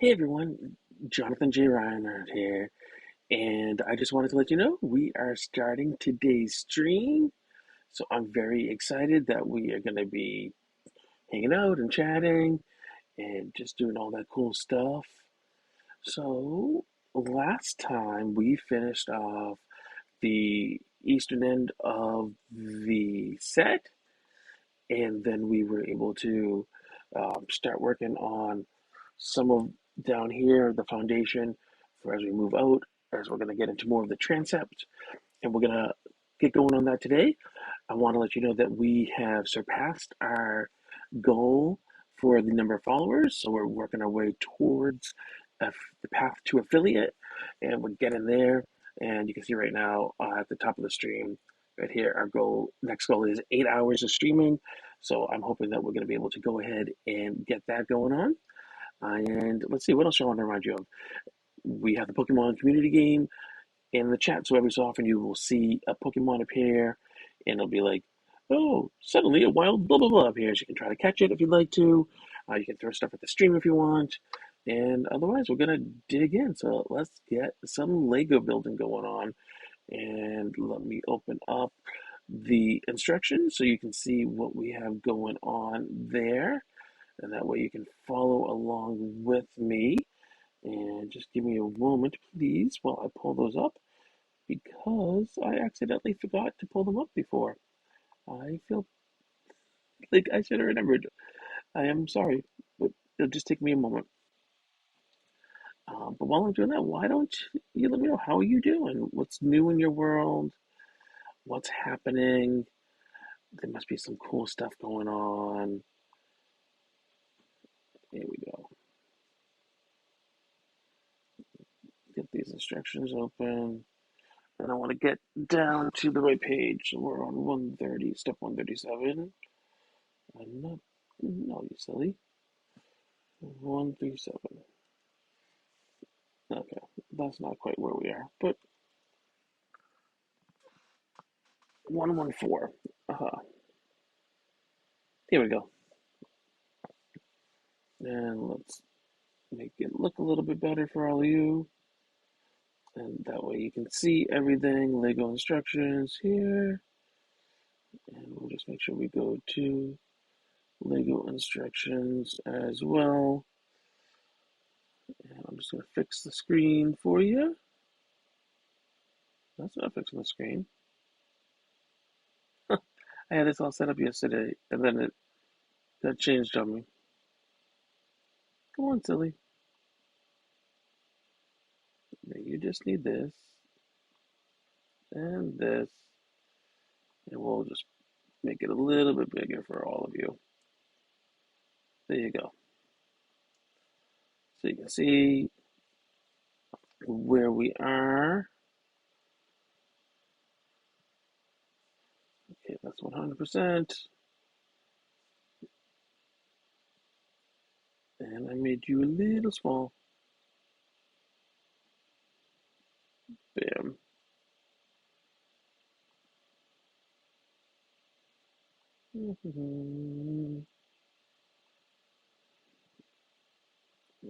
Hey everyone, Jonathan J. Reinhardt here, and I just wanted to let you know we are starting today's stream. So I'm very excited that we are going to be hanging out and chatting and just doing all that cool stuff. So last time we finished off the eastern end of the set, and then we were able to start working on some of down here the foundation for as we move out, as we're going to get into more of the transept, and we're going to get going on that today. I want to let you know that we have surpassed our goal for the number of followers, so we're working our way towards the path to affiliate, and we're getting there. And you can see right now at the top of the stream, right here, our next goal is 8 hours of streaming. So I'm hoping that we're going to be able to go ahead and get that going on. And let's see, what else I want to remind you of? We have the Pokemon community game in the chat. So every so often you will see a Pokemon appear and it'll be like, oh, suddenly a wild blah, blah, blah appears. You can try to catch it if you'd like to. You can throw stuff at the stream if you want. And otherwise, we're going to dig in. So let's get some Lego building going on. And let me open up the instructions so you can see what we have going on there. And that way you can follow along with me. And just give me a moment, please, while I pull those up because I accidentally forgot to pull them up before. I feel like I should have remembered. I am sorry, but it'll just take me a moment. But while I'm doing that, why don't you let me know how are you doing? What's new in your world? What's happening? There must be some cool stuff going on. Here we go. Get these instructions open. And I want to get down to the right page. So we're on 130, step 137. I'm not, no, you silly. 137. Okay, that's not quite where we are, but 114. Here we go. And let's make it look a little bit better for all of you. And that way you can see everything. Lego instructions here. And we'll just make sure we go to Lego instructions as well. And I'm just going to fix the screen for you. That's not fixing the screen. I had this all set up yesterday, and then it got changed on me. Come on, silly. You just need this and this, and we'll just make it a little bit bigger for all of you. There you go. So you can see where we are. Okay, that's 100%. And I made you a little small. Bam.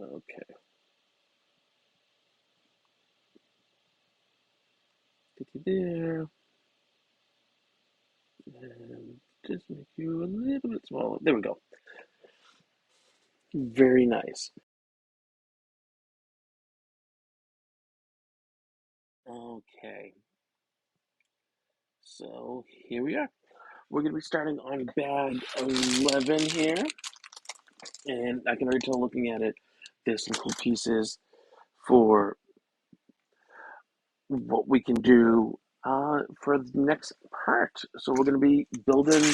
Okay. Get you there. And just make you a little bit smaller. There we go. Very nice. Okay. So here we are. We're going to be starting on bag 11 here. And I can already tell looking at it, there's some cool pieces for what we can do for the next part. So we're going to be building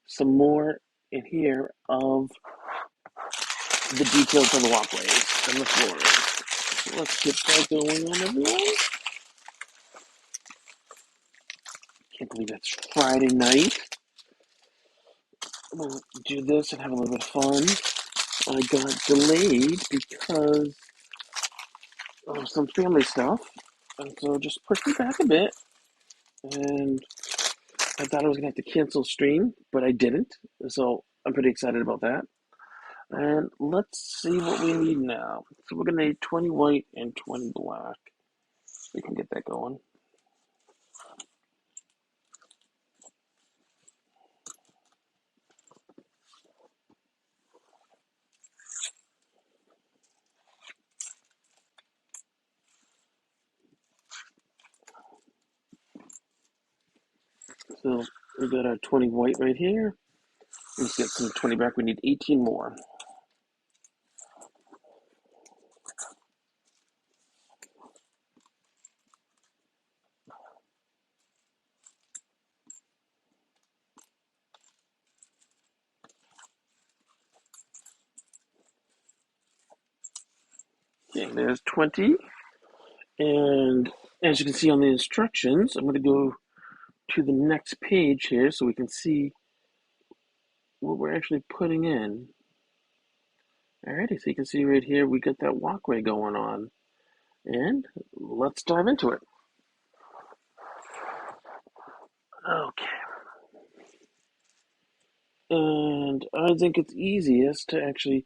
some more in here of the details on the walkways and the floors. So let's get that going on, everyone. Can't believe it's Friday night. We'll do this and have a little bit of fun. I got delayed because of some family stuff, and so just pushed me back a bit. And I thought I was gonna have to cancel stream, but I didn't. So I'm pretty excited about that. And let's see what we need now. So we're gonna need 20 white and 20 black. We can get that going. So we got our 20 white right here. Let's get some 20 back. We need 18 more. Okay, there's 20. And as you can see on the instructions, I'm going to go to the next page here so we can see what we're actually putting in. Alrighty, so you can see right here we got that walkway going on. And let's dive into it. Okay. And I think it's easiest to actually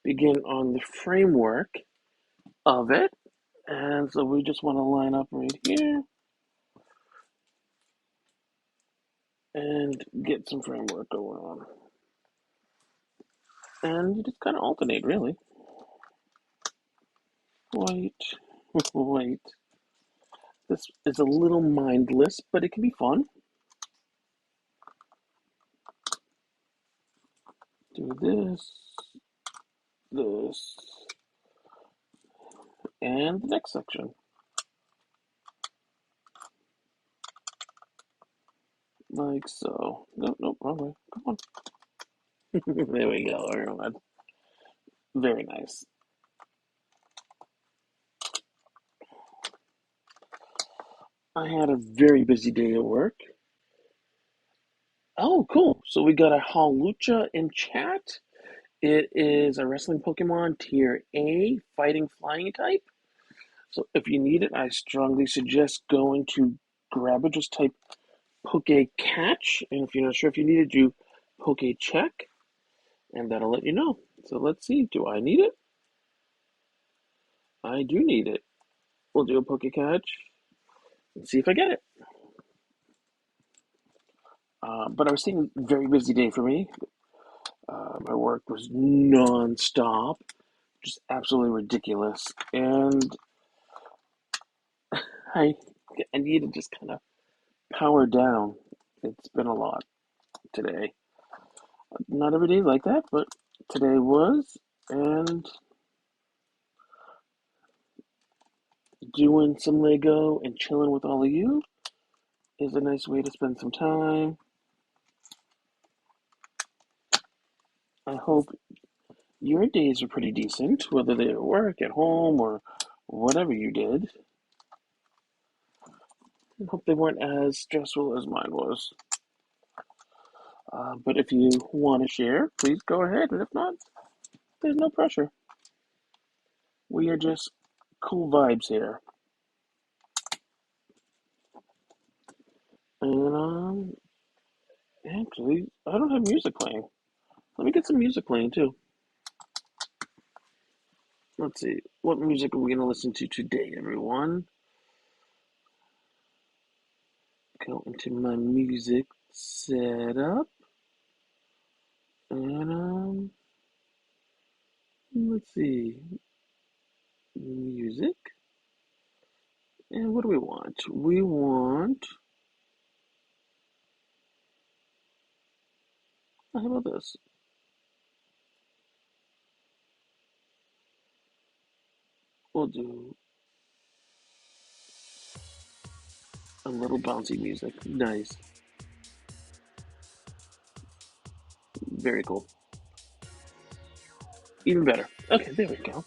begin on the framework of it. And so we just want to line up right here and get some framework going on. And you just kind of alternate, really. White, white. This is a little mindless, but it can be fun. Do this, and the next section. Like so. Nope, nope, wrong way. Come on. There we go. Very nice. I had a very busy day at work. Oh, cool. So we got a Hawlucha in chat. It is a wrestling Pokemon tier A, fighting flying type. So if you need it, I strongly suggest going to grab it. Just type Poke Catch. And if you're not sure if you need it, do Poke Check. And that'll let you know. So let's see. Do I need it? I do need it. We'll do a Poke Catch and see if I get it. But I was saying, very busy day for me. My work was non-stop, just absolutely ridiculous, and I I need to just kind of power down. It's been a lot today. Not every day like that, but today was, and doing some Lego and chilling with all of you is a nice way to spend some time. I hope your days are pretty decent, whether they're at work, at home, or whatever you did. I hope they weren't as stressful as mine was. But if you want to share, please go ahead. And if not, there's no pressure. We are just cool vibes here. And actually, I don't have music playing. Let me get some music playing too. Let's see. What music are we going to listen to today, everyone? Go into my music setup. And let's see. Music. And what do we want? We want. How about this? We'll do a little bouncy music. Nice. Very cool. Even better. Okay, there we go.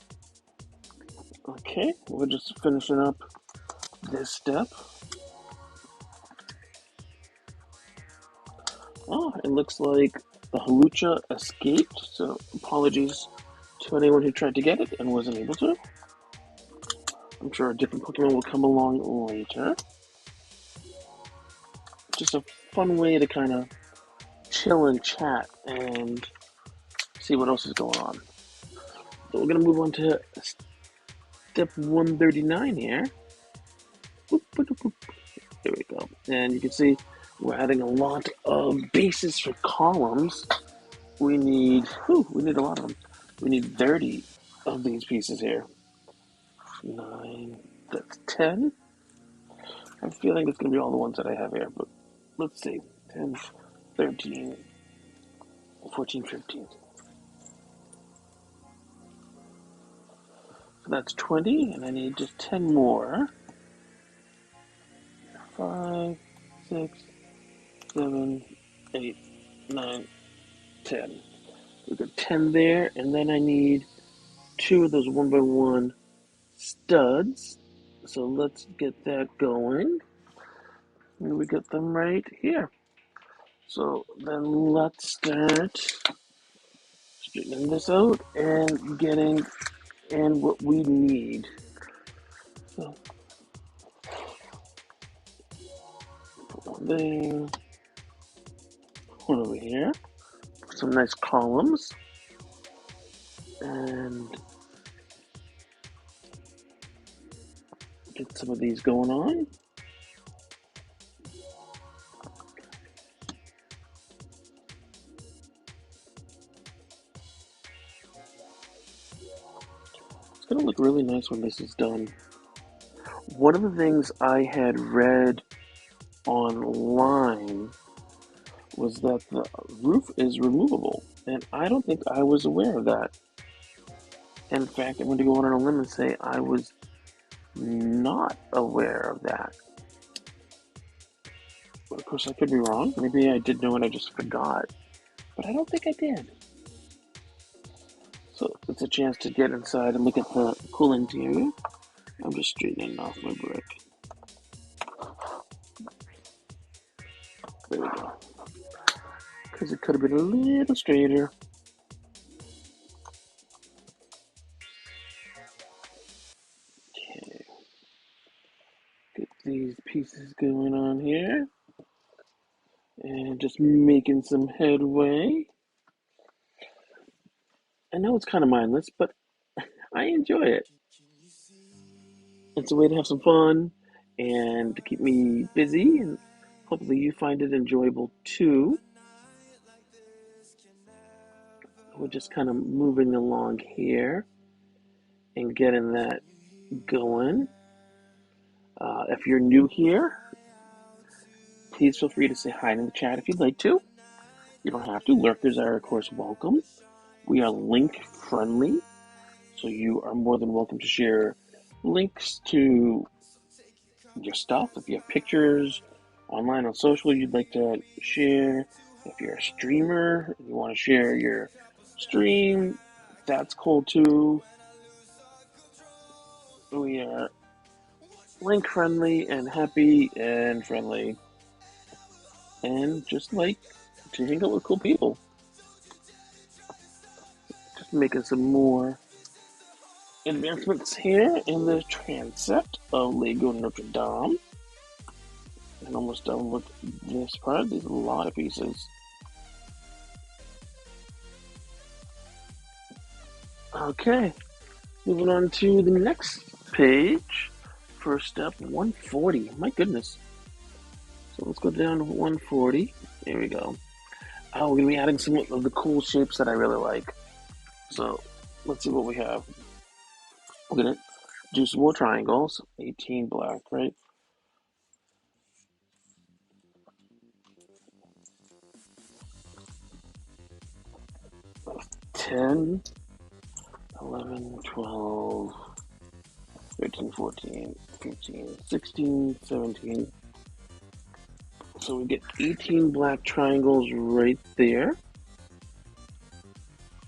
Okay, we're just finishing up this step. Oh, it looks like the Hawlucha escaped, so apologies to anyone who tried to get it and wasn't able to. I'm sure a different Pokemon will come along later. Just a fun way to kind of chill and chat and see what else is going on. So we're gonna move on to step 139 here. Boop, boop, boop, boop. There we go. And you can see we're adding a lot of bases for columns. We need a lot of them. We need 30 of these pieces here. 9, that's 10. I'm feeling it's going to be all the ones that I have here, but let's see. 10, 13, 14, 15. So that's 20, and I need just 10 more. 5, 6, 7, 8, 9, 10. We've got 10 there, and then I need 2 of those 1x1 studs. So let's get that going. And we get them right here. So then let's start straightening this out and getting in what we need. So put one there, one over here. Some nice columns. And get some of these going on. It's going to look really nice when this is done. One of the things I had read online was that the roof is removable, and I don't think I was aware of that. In fact, I'm going to go on a limb and say I was not aware of that. But of course, I could be wrong. Maybe I did know and I just forgot. But I don't think I did. So it's a chance to get inside and look at the cool interior. I'm just straightening off my brick. There we go. Because it could have been a little straighter. Okay. Get these pieces going on here. And just making some headway. I know it's kind of mindless, but I enjoy it. It's a way to have some fun and to keep me busy, and hopefully you find it enjoyable too. We're just kind of moving along here and getting that going. If you're new here, please feel free to say hi in the chat if you'd like to. You don't have to. Lurkers are, of course, welcome. We are link friendly, so you are more than welcome to share links to your stuff. If you have pictures online on social you'd like to share, if you're a streamer and you want to share your stream, that's cool too. We are link friendly and happy and friendly, and just like to hang out with cool people. Just making some more advancements here in the transept of Lego Notre-Dame. And almost done with this part. There's a lot of pieces. Okay, moving on to the next page for step 140. My goodness. So let's go down to 140. There we go. Oh, we're going to be adding some of the cool shapes that I really like. So let's see what we have. We're going to do some more triangles. 18 black, right? 10, 11, 12, 13, 14, 15, 16, 17. So we get 18 black triangles right there.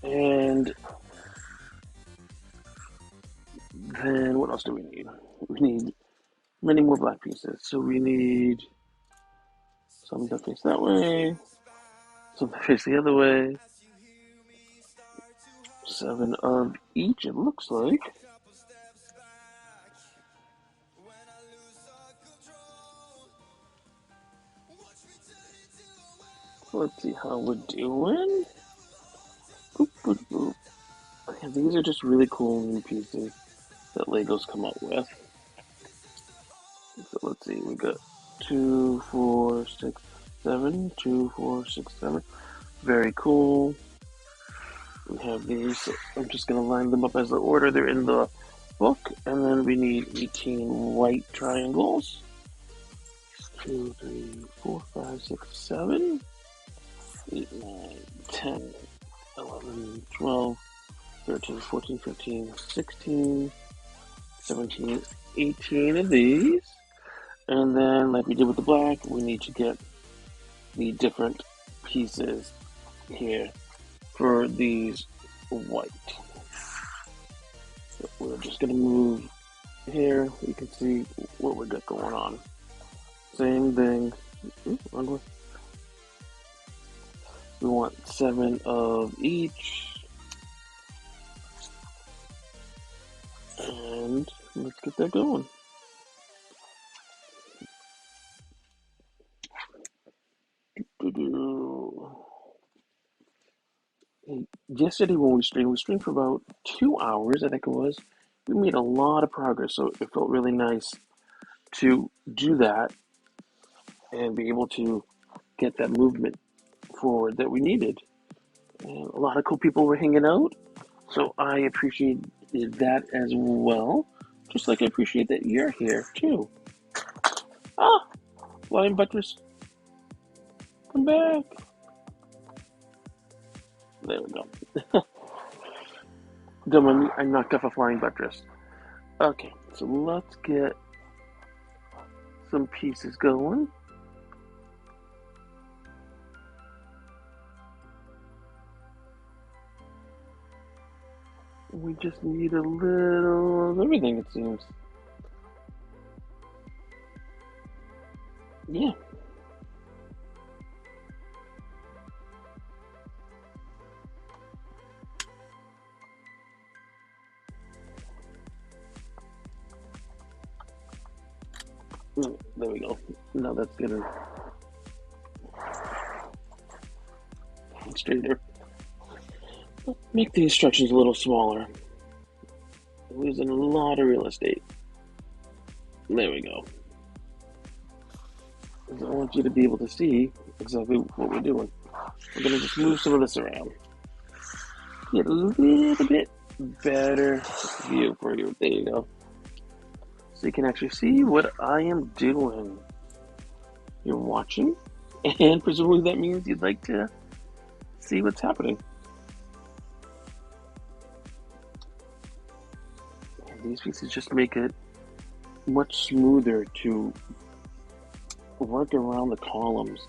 And then what else do we need? We need many more black pieces. So we need some that face that way, some that face the other way. 7 of each, it looks like. Let's see how we're doing. And these are just really cool new pieces that Legos come up with. So let's see, we got 2, 4, 6, 7, 2, 4, 6, 7. Very cool. We have these. So I'm just going to line them up as the order they're in the book. And then we need 18 white triangles. 2, 3, 4, 5, 6, 7, 8, 9, 10, 11, 12, 13, 14, 15, 16, 17, 18 of these. And then, like we did with the black, we need to get the different pieces here for these white. So we're just going to move here. You can see what we got going on. Same thing. We want 7 of each. And let's get that going. Yesterday when we streamed for about 2 hours, I think it was. We made a lot of progress, so it felt really nice to do that and be able to get that movement forward that we needed. And a lot of cool people were hanging out, so I appreciated that as well. Just like I appreciate that you're here too. Ah, flying buttress, come back. There we go. Don't mind me, I knocked off a flying buttress. Okay, so let's get some pieces going. We just need a little of everything, it seems. Yeah. There we go. Now that's getting straighter. Make the instructions a little smaller. Losing a lot of real estate. There we go. I want you to be able to see exactly what we're doing. We're going to just move some of this around. Get a little bit better view for you. There you go. So you can actually see what I am doing. You're watching, and presumably that means you'd like to see what's happening. And these pieces just make it much smoother to work around the columns.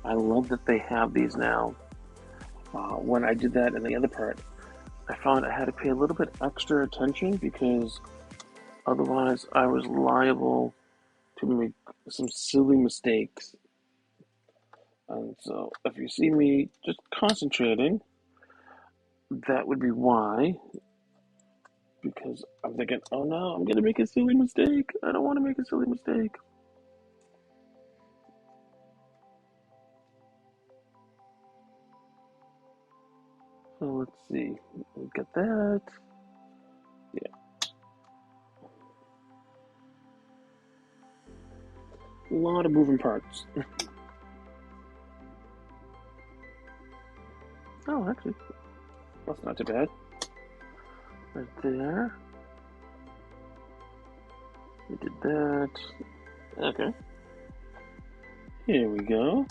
I love that they have these now. When I did that in the other part, I found I had to pay a little bit extra attention because otherwise I was liable to make some silly mistakes. And so if you see me just concentrating, that would be why. Because I'm thinking, oh no, I'm going to make a silly mistake. I don't want to make a silly mistake. So let's see. We got that. Yeah. A lot of moving parts. Oh, actually, that's not too bad. Right there. We did that. Okay. Here we go.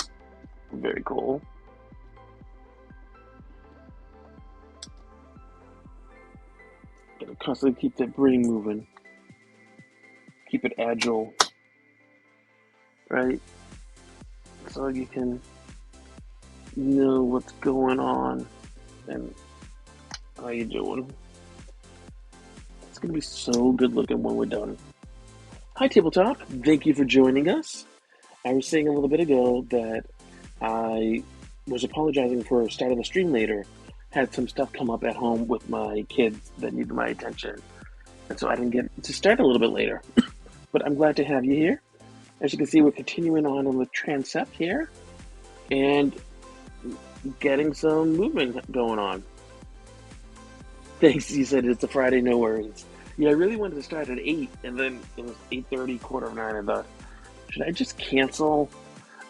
Very cool. Gotta constantly keep that brain moving. Keep it agile. Right? So you can know what's going on and how you doing. It's gonna be so good looking when we're done. Hi Tabletop, thank you for joining us. I was saying a little bit ago that I was apologizing for starting the stream later. Had some stuff come up at home with my kids that needed my attention. And so I didn't get to start a little bit later. But I'm glad to have you here. As you can see, we're continuing on the transept here and getting some movement going on. Thanks. You said it's a Friday, no worries. Yeah, I really wanted to start at 8, and then it was 8:30, quarter of 9. I thought, should I just cancel?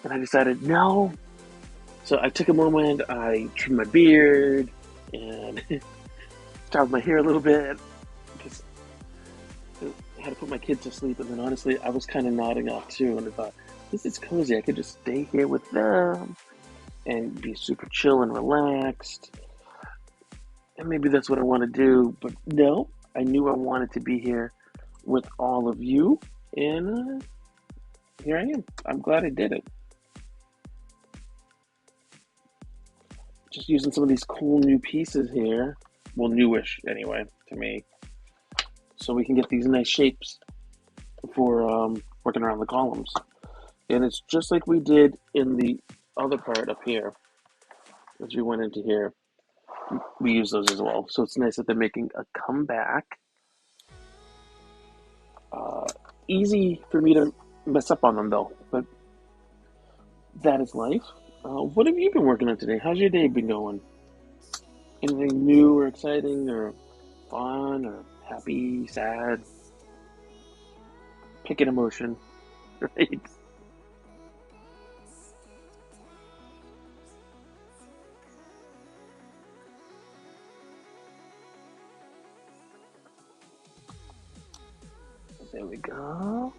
And I decided no. So I took a moment. I trimmed my beard and styled my hair a little bit because I had to put my kids to sleep. And then honestly, I was kind of nodding off too, and I thought, this is cozy. I could just stay here with them and be super chill and relaxed. And maybe that's what I want to do. But no, I knew I wanted to be here with all of you. And here I am. I'm glad I did it. Just using some of these cool new pieces here. Well, newish anyway, to me. So we can get these nice shapes for working around the columns. And it's just like we did in the other part up here. As we went into here, we use those as well. So it's nice that they're making a comeback. Uh, Easy for me to mess up on them though, but that is life. What have you been working on today? How's your day been going? Anything new or exciting or fun or happy, sad? Pick an emotion, right? There we go.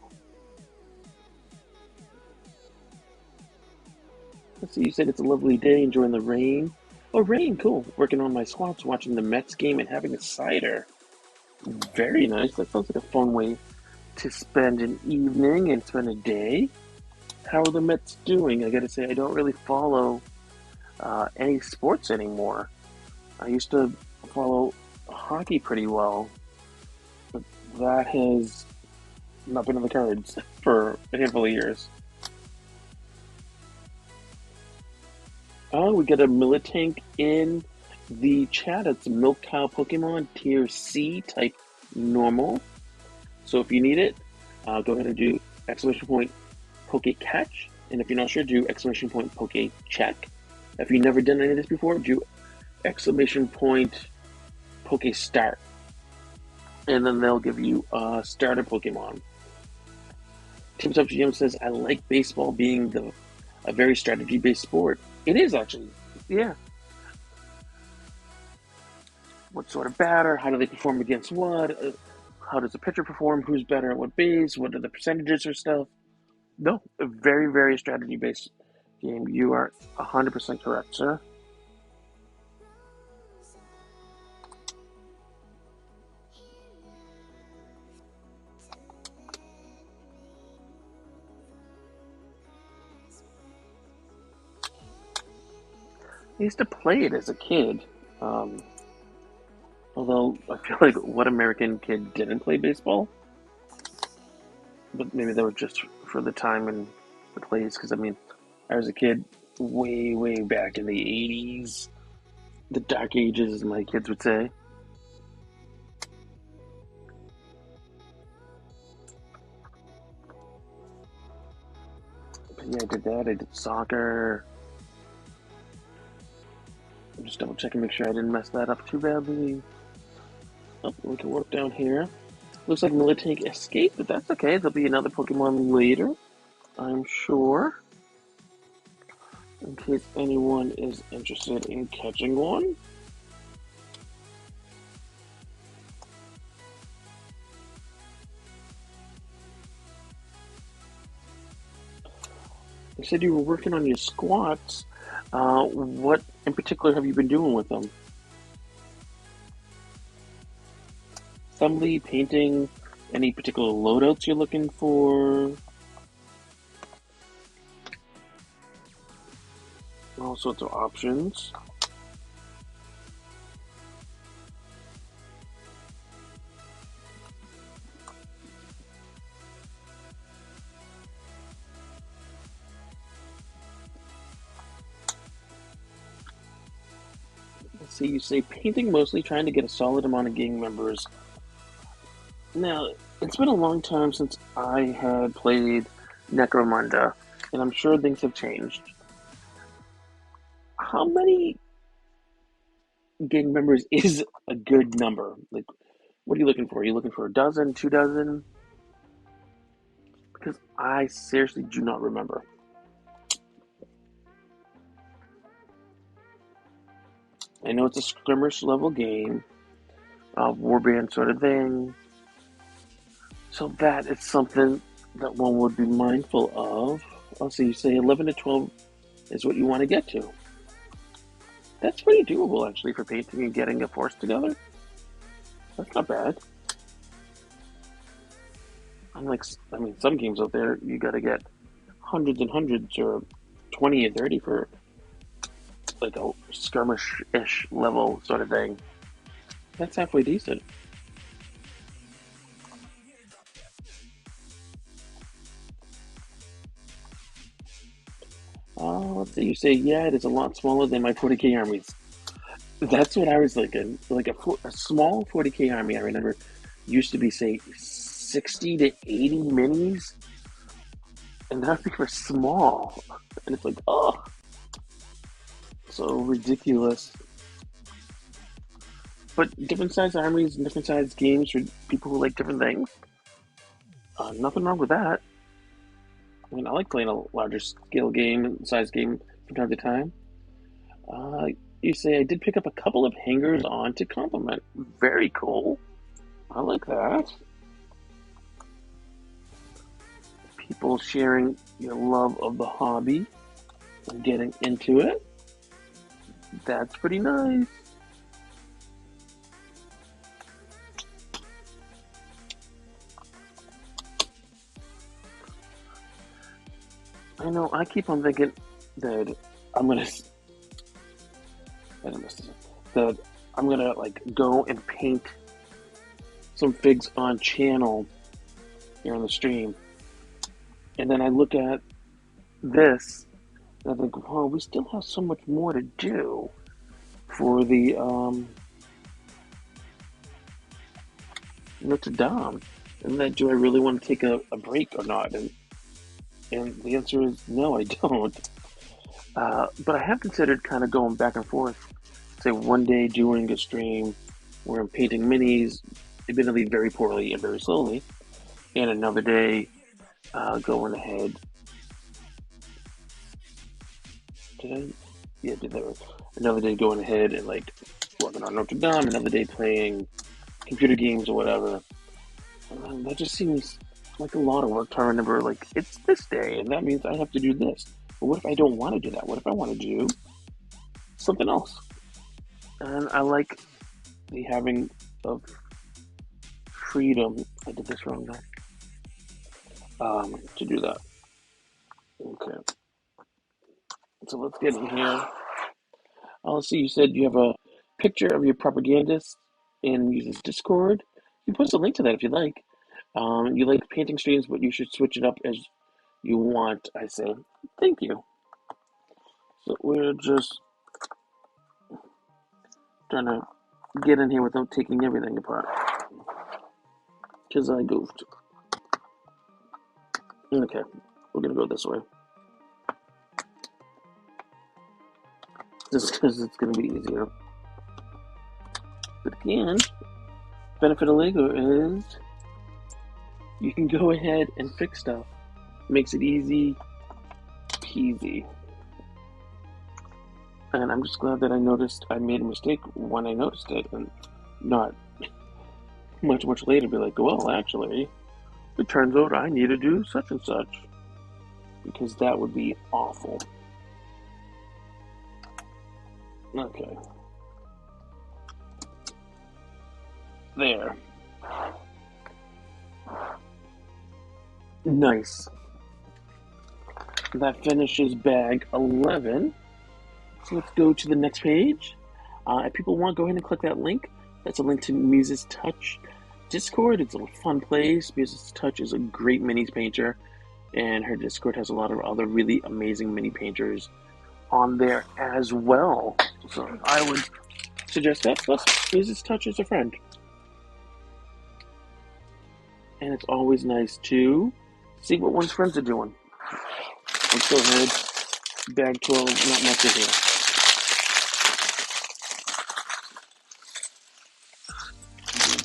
Let's see, you said it's a lovely day, enjoying the rain. Oh, rain, cool. Working on my squats, watching the Mets game, and having a cider. Very nice. That sounds like a fun way to spend an evening and spend a day. How are the Mets doing? I gotta say, I don't really follow any sports anymore. I used to follow hockey pretty well, but that has not been on the cards for a handful of years. Oh, we got a Militank in the chat. It's a Milk Cow Pokemon Tier C type normal. So if you need it, go ahead and do exclamation point Poke Catch. And if you're not sure, do exclamation point Poke Check. If you've never done any of this before, do exclamation point Poke Start. And then they'll give you a starter Pokemon. Tip Top GM says, I like baseball being a very strategy based sport. It is actually, yeah. What sort of batter? How do they perform against what? How does the pitcher perform? Who's better at what base? What are the percentages or stuff? No, a very, very strategy based game. You are 100% correct, sir. I used to play it as a kid. Um, Although I feel like what American kid didn't play baseball? But maybe that was just for the time and the place. Because I mean, I was a kid way, way back in the '80s, the dark ages, as my kids would say. But yeah, I did that. I did soccer. I'm just double checking, make sure I didn't mess that up too badly. Oh, we can work down here. Looks like Miltank escaped, but that's okay. There'll be another Pokemon later, I'm sure. In case anyone is interested in catching one. You said you were working on your squats. What in particular have you been doing with them? Assembly, painting, any particular loadouts you're looking for? All sorts of options. Let's see, you say painting mostly, trying to get a solid amount of gang members. Now, it's been a long time since I had played Necromunda, and I'm sure things have changed. How many gang members is a good number? Like, what are you looking for? Are you looking for a dozen, 2 dozen? Because I seriously do not remember. I know it's a skirmish level game, warband sort of thing. So that is something that one would be mindful of. Also, you say 11 to 12 is what you want to get to. That's pretty doable, actually, for painting and getting a force together. That's not bad. Unlike, I mean, some games out there, you got to get hundreds and hundreds or 20 and 30 for like a skirmish-ish level sort of thing. That's halfway decent. Let's see. You say, yeah, it is a lot smaller than my 40k armies. That's what I was thinking. Like a small 40k army, I remember, used to be, say, 60 to 80 minis, and now they were small. And it's like, oh, so ridiculous. But different size armies and different size games for people who like different things. Nothing wrong with that. I mean, I like playing a larger scale game, size game from time to time. Uh, you say I did pick up a couple of hangers on to compliment. Very cool. I like that. People sharing your love of the hobby and getting into it. That's pretty nice. I know, I keep on thinking that I'm gonna, I don't mess this up, that I'm gonna like go and paint some figs on channel here on the stream. And then I look at this and I think, well, we still have so much more to do for the Notre-Dame. And then do I really want to take a break or not? And the answer is no, I don't. But I have considered kind of going back and forth. Say one day doing a stream where I'm painting minis, admittedly very poorly and very slowly, and another day going ahead. Did I? Yeah, did that. Another day going ahead and like working on Notre Dame. Another day playing computer games or whatever. That just seems like a lot of work to remember. Like it's this day, and that means I have to do this. But what if I don't want to do that? What if I want to do something else? And I like the having of freedom. I did this wrong now. To do that. Okay. So let's get in here. Let's see. You said you have a picture of your propagandist and uses Discord. You post a link to that if you'd like. You like painting streams, but you should switch it up as you want. I say, thank you. So we're just trying to get in here without taking everything apart because I goofed. Okay, we're gonna go this way. Just because it's gonna be easier. But again, benefit of Lego is you can go ahead and fix stuff. Makes it easy peasy. And I'm just glad that I noticed I made a mistake when I noticed it and not much later be like, well, actually, it turns out I need to do such and such. Because that would be awful. Okay. There. Nice. That finishes bag 11. So let's go to the next page. If people want, go ahead and click that link. That's a link to Muse's Touch Discord. It's a fun place. Muse's Touch is a great minis painter, and her Discord has a lot of other really amazing mini painters on there as well. So I would suggest that. Plus, Muse's Touch is a friend. And it's always nice to see what one's friends are doing. Let's go ahead. Bag 12, not much in here.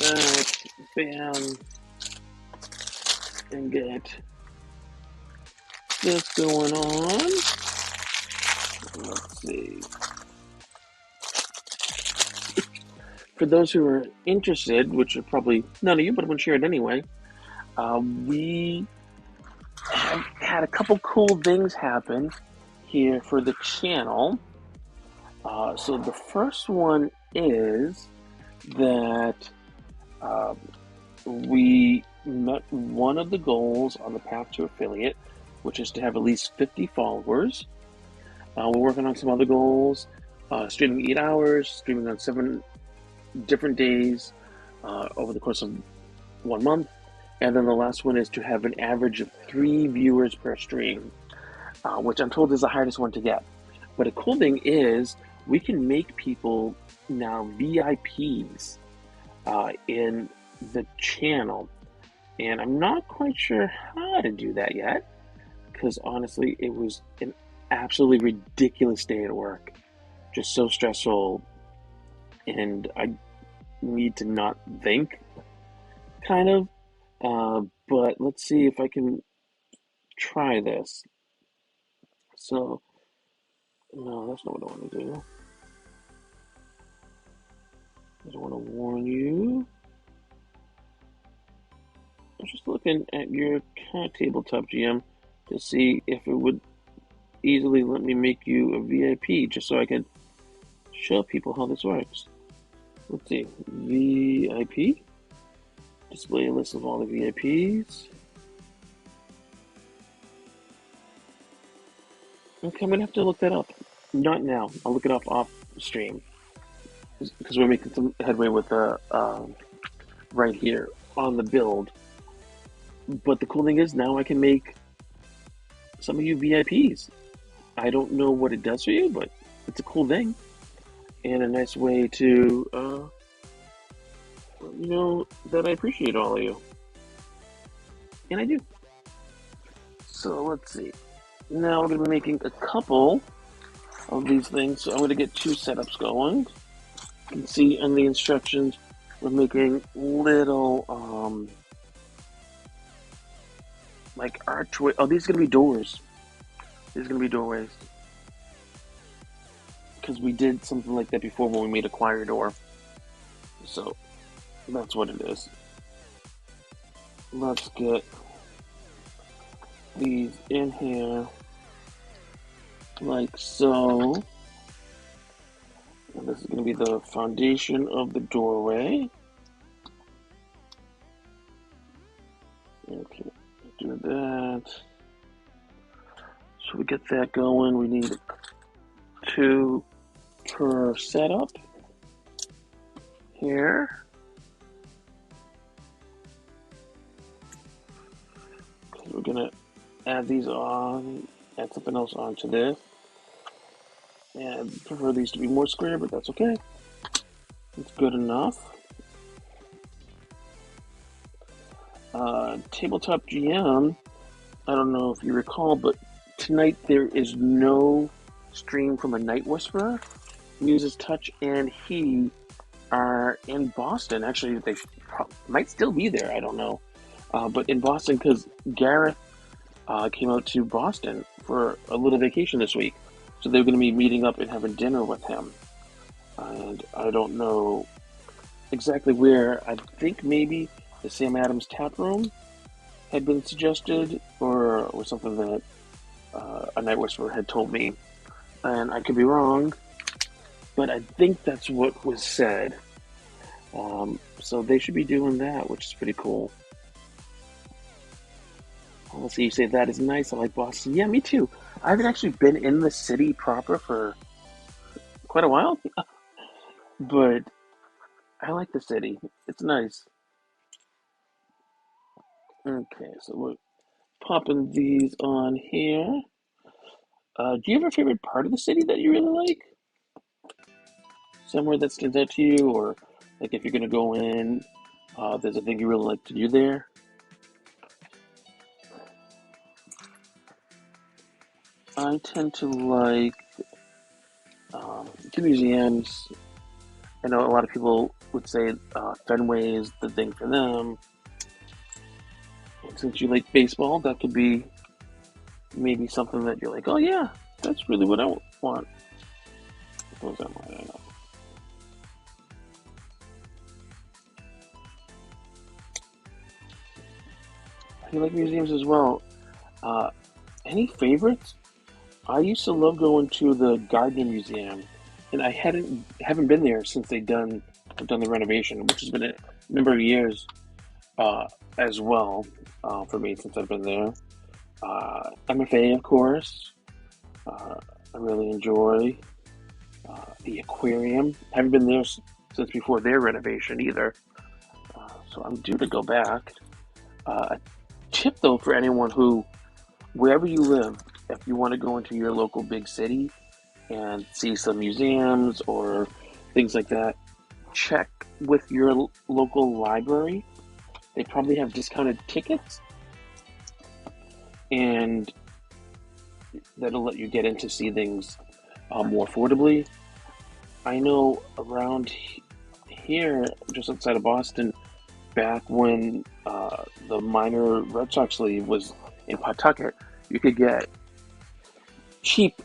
that. Bam. And get this going on. Let's see. For those who are interested, which are probably none of you, but I'm going to share it anyway, we have had a couple cool things happen here for the channel. So the first one is that we met one of the goals on the path to affiliate, which is to have at least 50 followers. We're working on some other goals, streaming 8 hours, streaming on 7 different days over the course of 1 month. And then the last one is to have an average of 3 viewers per stream, which I'm told is the hardest one to get. But a cool thing is we can make people now VIPs in the channel. And I'm not quite sure how to do that yet, because honestly, it was an absolutely ridiculous day at work. Just so stressful, and I need to not think, kind of. But let's see if I can try this. So, no, that's not what I want to do. I don't want to warn you. I'm just looking at your tabletop GM to see if it would easily let me make you a VIP, just so I could show people how this works. Let's see, VIP, display a list of all the VIPs. Okay, I'm gonna have to look that up. Not now. I'll look it up off stream because we're making some headway with the right here on the build. But the cool thing is now I can make some of you VIPs. I don't know what it does for you, but it's a cool thing and a nice way to let you know that I appreciate all of you, and I do. So let's see. Now we're gonna be making a couple of these things. So I'm gonna get 2 setups going. You can see in the instructions we're making little like archway. Oh, these are gonna be doors. These are gonna be doorways. Because we did something like that before when we made a choir door. So that's what it is. Let's get these in here like so. And this is going to be the foundation of the doorway. Okay, do that. So we get that going. We need 2 per setup here. We're gonna add these on, add something else onto this. And I prefer these to be more square, but that's okay. It's good enough. Tabletop GM, I don't know if you recall, but tonight there is no stream from a Night Whisperer. Muses Touch and he are in Boston. Actually, they might still be there. I don't know. But in Boston, because Gareth came out to Boston for a little vacation this week. So they're going to be meeting up and having dinner with him. And I don't know exactly where. I think maybe the Sam Adams tap room had been suggested, or something that a Night Whisperer had told me. And I could be wrong, but I think that's what was said. So they should be doing that, which is pretty cool. Let's see, you say that is nice. I like Boston. Yeah, me too. I haven't actually been in the city proper for quite a while, but I like the city. It's nice. Okay, so we're popping these on here. Do you have a favorite part of the city that you really like? Somewhere that stands out to you, or like if you're gonna go in, there's a thing you really like to do there? I tend to like the museums. I know a lot of people would say Fenway is the thing for them. And since you like baseball, that could be maybe something that you're like, oh yeah, that's really what I want. What was that? You like museums as well. Uh, any favorites? I used to love going to the Gardner Museum, and I haven't been there since done the renovation, which has been a number of years uh, as well for me since I've been there. MFA, of course. I really enjoy the aquarium. Haven't been there since before their renovation either, so I'm due to go back. A tip though for anyone who, wherever you live, if you want to go into your local big city and see some museums or things like that, check with your local library. They probably have discounted tickets, and that'll let you get in to see things more affordably. I know around here, just outside of Boston, back when the minor Red Sox league was in Pawtucket, you could get cheap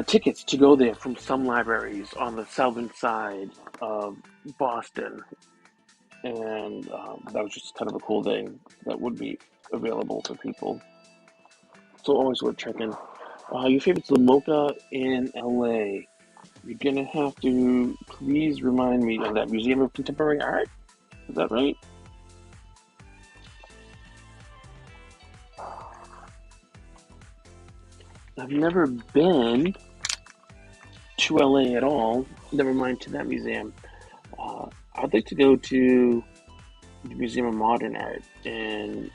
tickets to go there from some libraries on the southern side of Boston, and that was just kind of a cool thing that would be available for people. So always worth checking. Your favorite's the Mocha in LA. You're gonna have to please remind me of that Museum of Contemporary Art. Is that right? I've never been to LA at all. Never mind to that museum. I'd like to go to the Museum of Modern Art in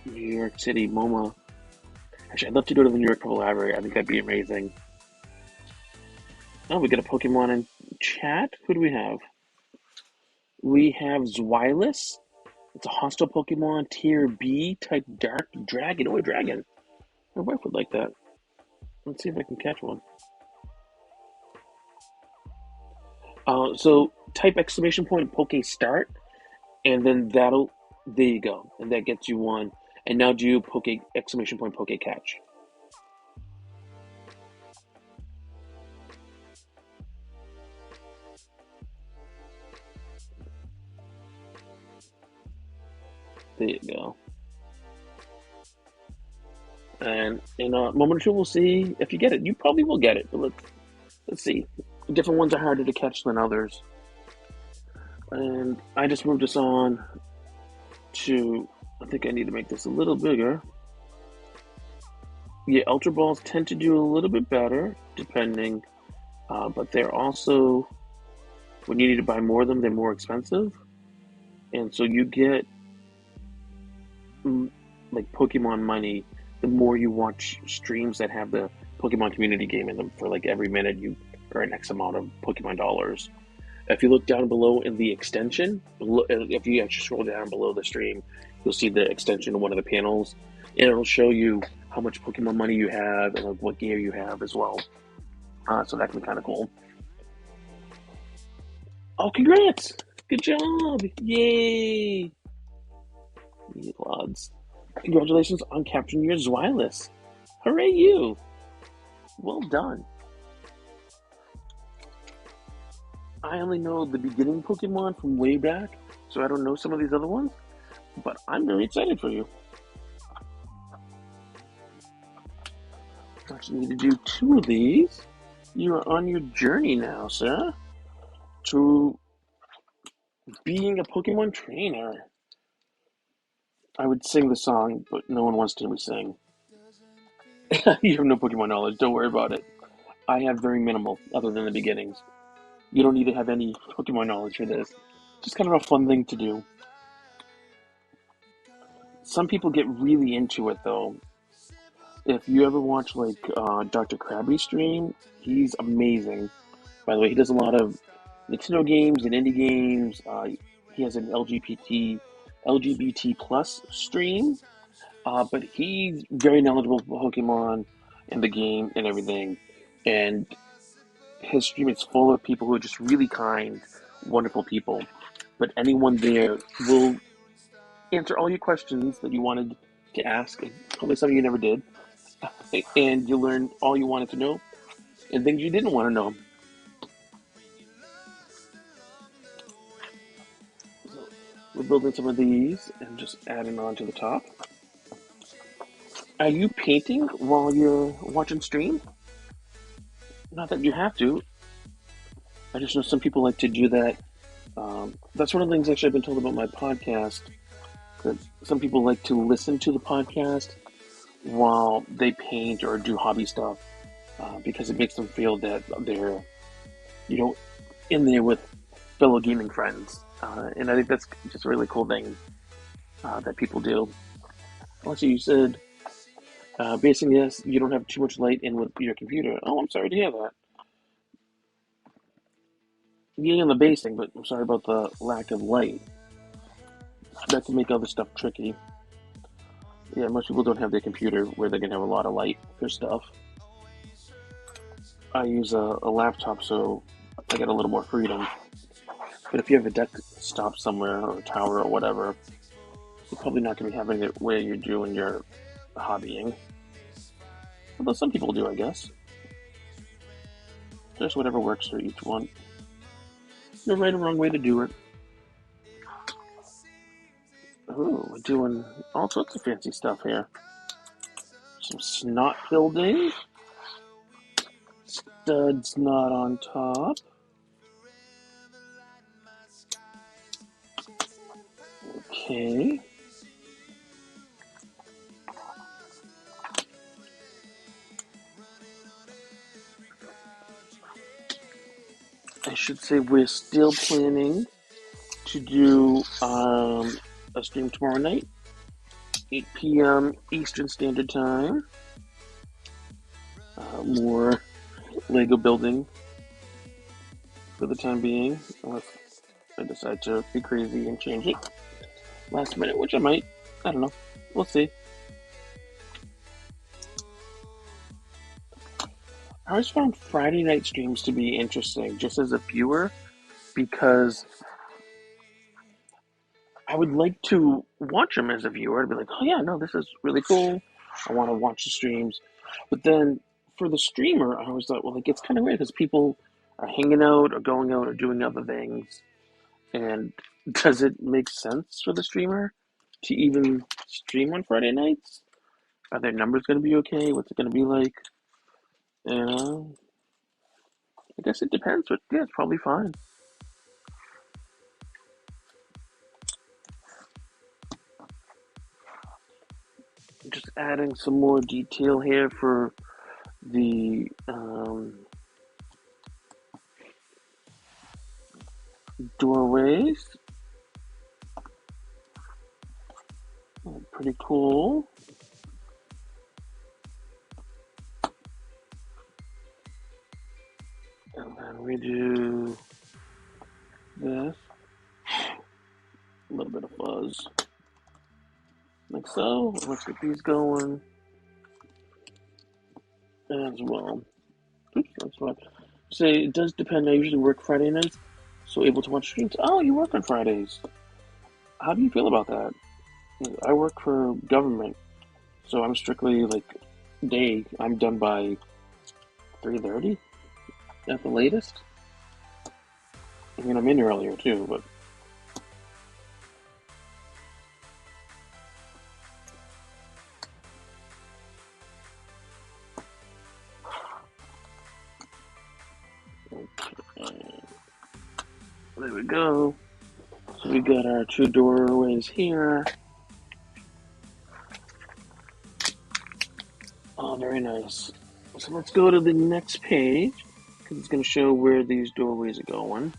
New York City, MoMA. Actually, I'd love to go to the New York Public Library. I think that'd be amazing. Oh, we got a Pokemon in chat. Who do we have? We have Zweilous. It's a hostile Pokemon, tier B type dark dragon. Oh, a dragon. My wife would like that. Let's see if I can catch one. So type exclamation point Poke Start, and then there you go, and that gets you one. And now do Poke exclamation point Poke Catch. There you go. And in a moment or two, we'll see if you get it. You probably will get it, but let's see. Different ones are harder to catch than others. And I just moved us on to. I think I need to make this a little bigger. Yeah, Ultra Balls tend to do a little bit better, depending, but they're also, when you need to buy more of them, they're more expensive. And so you get mm, like Pokemon money the more you watch streams that have the Pokemon community game in them. For like every minute, you earn X amount of Pokemon dollars. If you look down below in the extension, if you actually scroll down below the stream, you'll see the extension of one of the panels, and it'll show you how much Pokemon money you have and like what gear you have as well. So that can be kind of cool. Oh, congrats! Good job! Yay! You lads. Congratulations on capturing your Zweilous. Hooray you! Well done. I only know the beginning Pokemon from way back, so I don't know some of these other ones, but I'm very excited for you. I actually need to do two of these. You are on your journey now, sir, to being a Pokemon trainer. I would sing the song, but no one wants to hear me sing. You have no Pokemon knowledge, don't worry about it. I have very minimal, other than the beginnings. You don't need to have any Pokemon knowledge for this. Just kind of a fun thing to do. Some people get really into it though. If you ever watch like Dr. Krabby stream, he's amazing. By the way, he does a lot of Nintendo games and indie games. He has an LGBT plus stream, but he's very knowledgeable about Pokemon and the game and everything. And his stream is full of people who are just really kind, wonderful people. But anyone there will answer all your questions that you wanted to ask, and probably some you never did, and you learn all you wanted to know and things you didn't want to know. So we're building some of these and just adding on to the top. Are you painting while you're watching stream? Not that you have to. I just know some people like to do that. That's one of the things actually I've been told about my podcast. That some people like to listen to the podcast while they paint or do hobby stuff because it makes them feel that they're, in there with fellow gaming friends. And I think that's just a really cool thing that people do. Also, you said basing, yes, you don't have too much light in with your computer. Oh, I'm sorry to hear that. Yeah, on the basing, but I'm sorry about the lack of light. That can make other stuff tricky. Yeah, most people don't have their computer where they can have a lot of light for stuff. I use a laptop, so I get a little more freedom. But if you have a desktop somewhere or a tower or whatever, you're probably not going to be having it where you're doing your hobbying. Although some people do, I guess. Just whatever works for each one. No right or wrong way to do it. Ooh, we're doing all sorts of fancy stuff here. Some snot building. Studs not on top. Okay. I should say we're still planning to do a stream tomorrow night, 8 p.m. Eastern Standard Time. More Lego building for the time being, unless I decide to be crazy and change it last minute, which I might. I don't know. We'll see. I always found Friday night streams to be interesting, just as a viewer, because I would like to watch them as a viewer. I'd be like, oh yeah, no, this is really cool. I want to watch the streams. But then for the streamer, I always thought, well, it gets kind of weird because people are hanging out or going out or doing other things. And does it make sense for the streamer to even stream on Friday nights? Are their numbers going to be okay? What's it going to be like? You know, I guess it depends, but yeah, it's probably fine. Just adding some more detail here for the doorways. Pretty cool. And then we do this. A little bit of fuzz. Like so. Let's get these going as well. Oops, that's fine. Say it does depend. I usually work Friday nights, so able to watch streams. Oh, you work on Fridays. How do you feel about that? I work for government, so I'm strictly like day. I'm done by 3:30 at the latest. I mean, I'm in earlier too, but there we go. So we got our two doorways here. Oh, very nice. So let's go to the next page because it's going to show where these doorways are going.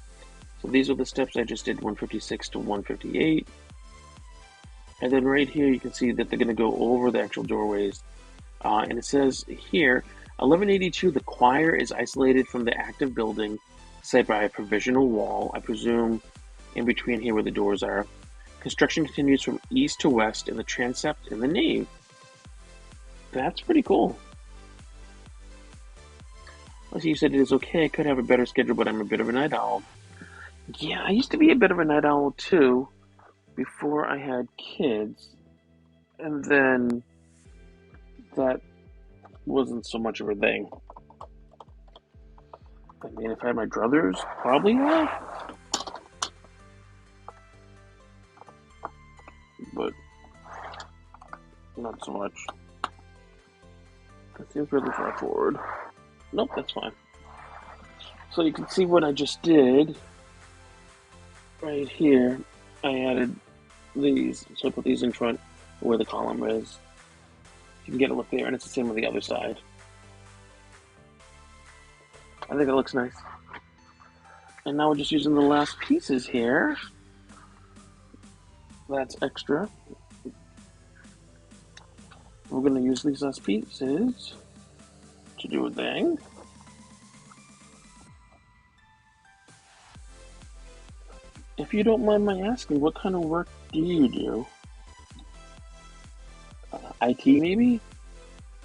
So these are the steps I just did, 156 to 158. And then right here you can see that they're going to go over the actual doorways. And it says here, 1182, the choir is isolated from the active building, say by a provisional wall, I presume in between here where the doors are. Construction continues from east to west in the transept and the nave. That's pretty cool. Also, you said it is okay. I could have a better schedule, but I'm a bit of a night owl. Yeah, I used to be a bit of a night owl too before I had kids, and then that wasn't so much of a thing. I mean, if I had my druthers, probably not, but not so much. That seems really far forward. Nope, that's fine. So you can see what I just did right here. I added these, so I put these in front where the column is. You can get a look there, and it's the same on the other side. I think it looks nice. And now we're just using the last pieces here. That's extra. We're going to use these last pieces to do a thing. If you don't mind my asking, what kind of work do you do? IT maybe?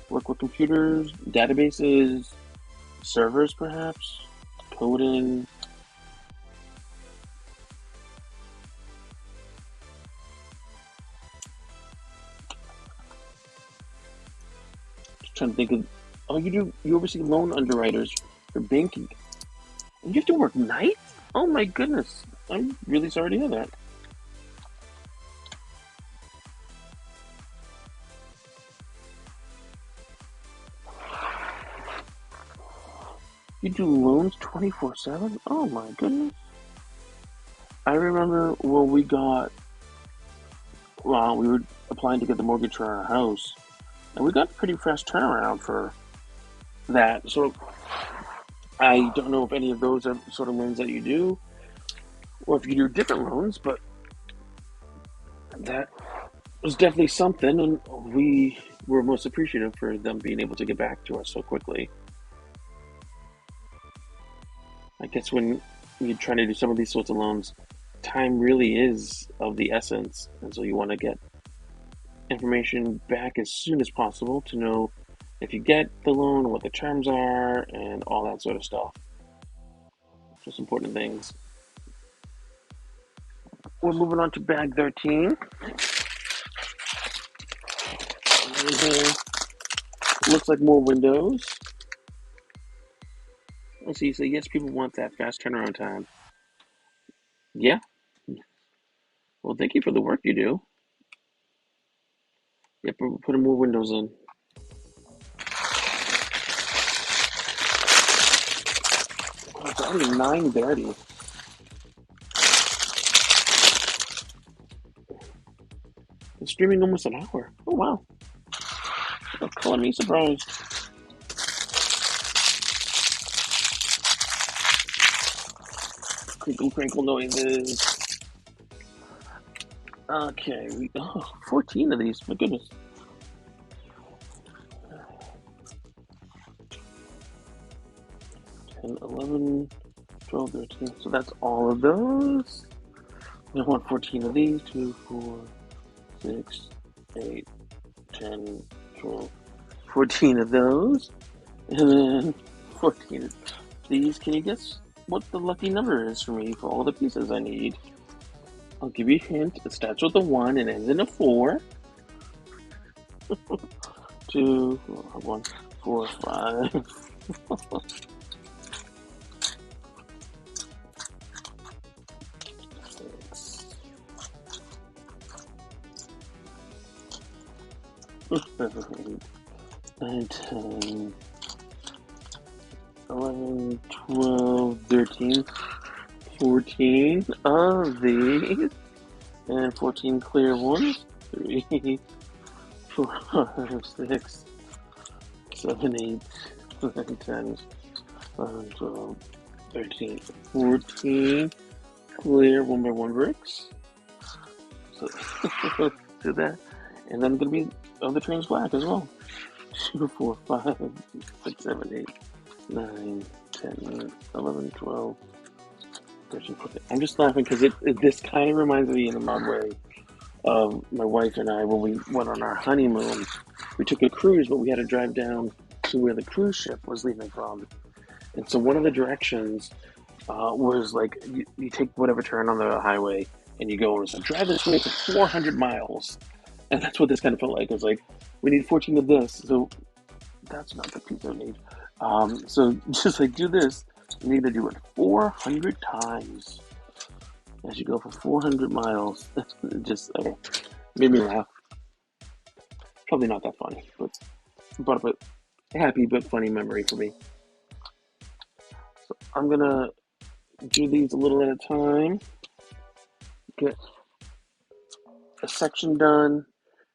Work with computers, databases, servers perhaps? Coding? Just trying to think of. Oh, you oversee loan underwriters for banking. And you have to work nights? Oh my goodness. I'm really sorry to hear that. You do loans 24/7? Oh my goodness. I remember when we were applying to get the mortgage for our house, and we got a pretty fast turnaround for that. So I don't know if any of those are sort of loans that you do, or if you do different loans, but that was definitely something, and we were most appreciative for them being able to get back to us so quickly. I guess when you're trying to do some of these sorts of loans, time really is of the essence, and so you want to get information back as soon as possible to know if you get the loan, what the terms are, and all that sort of stuff. Just important things. We're moving on to bag 13. Looks like more windows. Let's see, so yes, people want that fast turnaround time. Yeah, well, thank you for the work you do. Yep, we're putting more windows in. Oh, it's already 9:30. It's streaming almost an hour. Oh, wow. Oh, color me surprised. Crinkle, crinkle noises. Okay, 14 of these. My goodness. 10, 11, 12, 13. So that's all of those. I want 14 of these. 2, 4, 6, 8, 10, 12, 14 of those. And then 14 of these. Can you guess what the lucky number is for me for all the pieces I need? I'll give you a hint. It starts with a 1 and ends in a 4. 2, 1, 4, 5. 6. 7, 8, 9, 10, 11, 12, 13, 14 of these, and 14 clear ones. 3, 4, 5, 6, 7, 8, 9, 10, 11, 12, 13, 14 clear 1x1 bricks. So do that. And then going to be other trains black as well. 2, 4, 5, 6, 7, 8, 9, 10, 11, 12, 13, 14. I'm just laughing because this kind of reminds me in a odd way of my wife and I when we went on our honeymoon. We took a cruise, but we had to drive down to where the cruise ship was leaving from. And so one of the directions was like you take whatever turn on the highway and you go and it's like drive this way for 400 miles, and that's what this kind of felt like. It's like we need 14 of this, so that's not the pizza we need. So just like do this, you need to do it 400 times as you go for 400 miles. Just made me laugh. Probably not that funny, but brought up a happy but funny memory for me. So I'm gonna do these a little at a time, get a section done,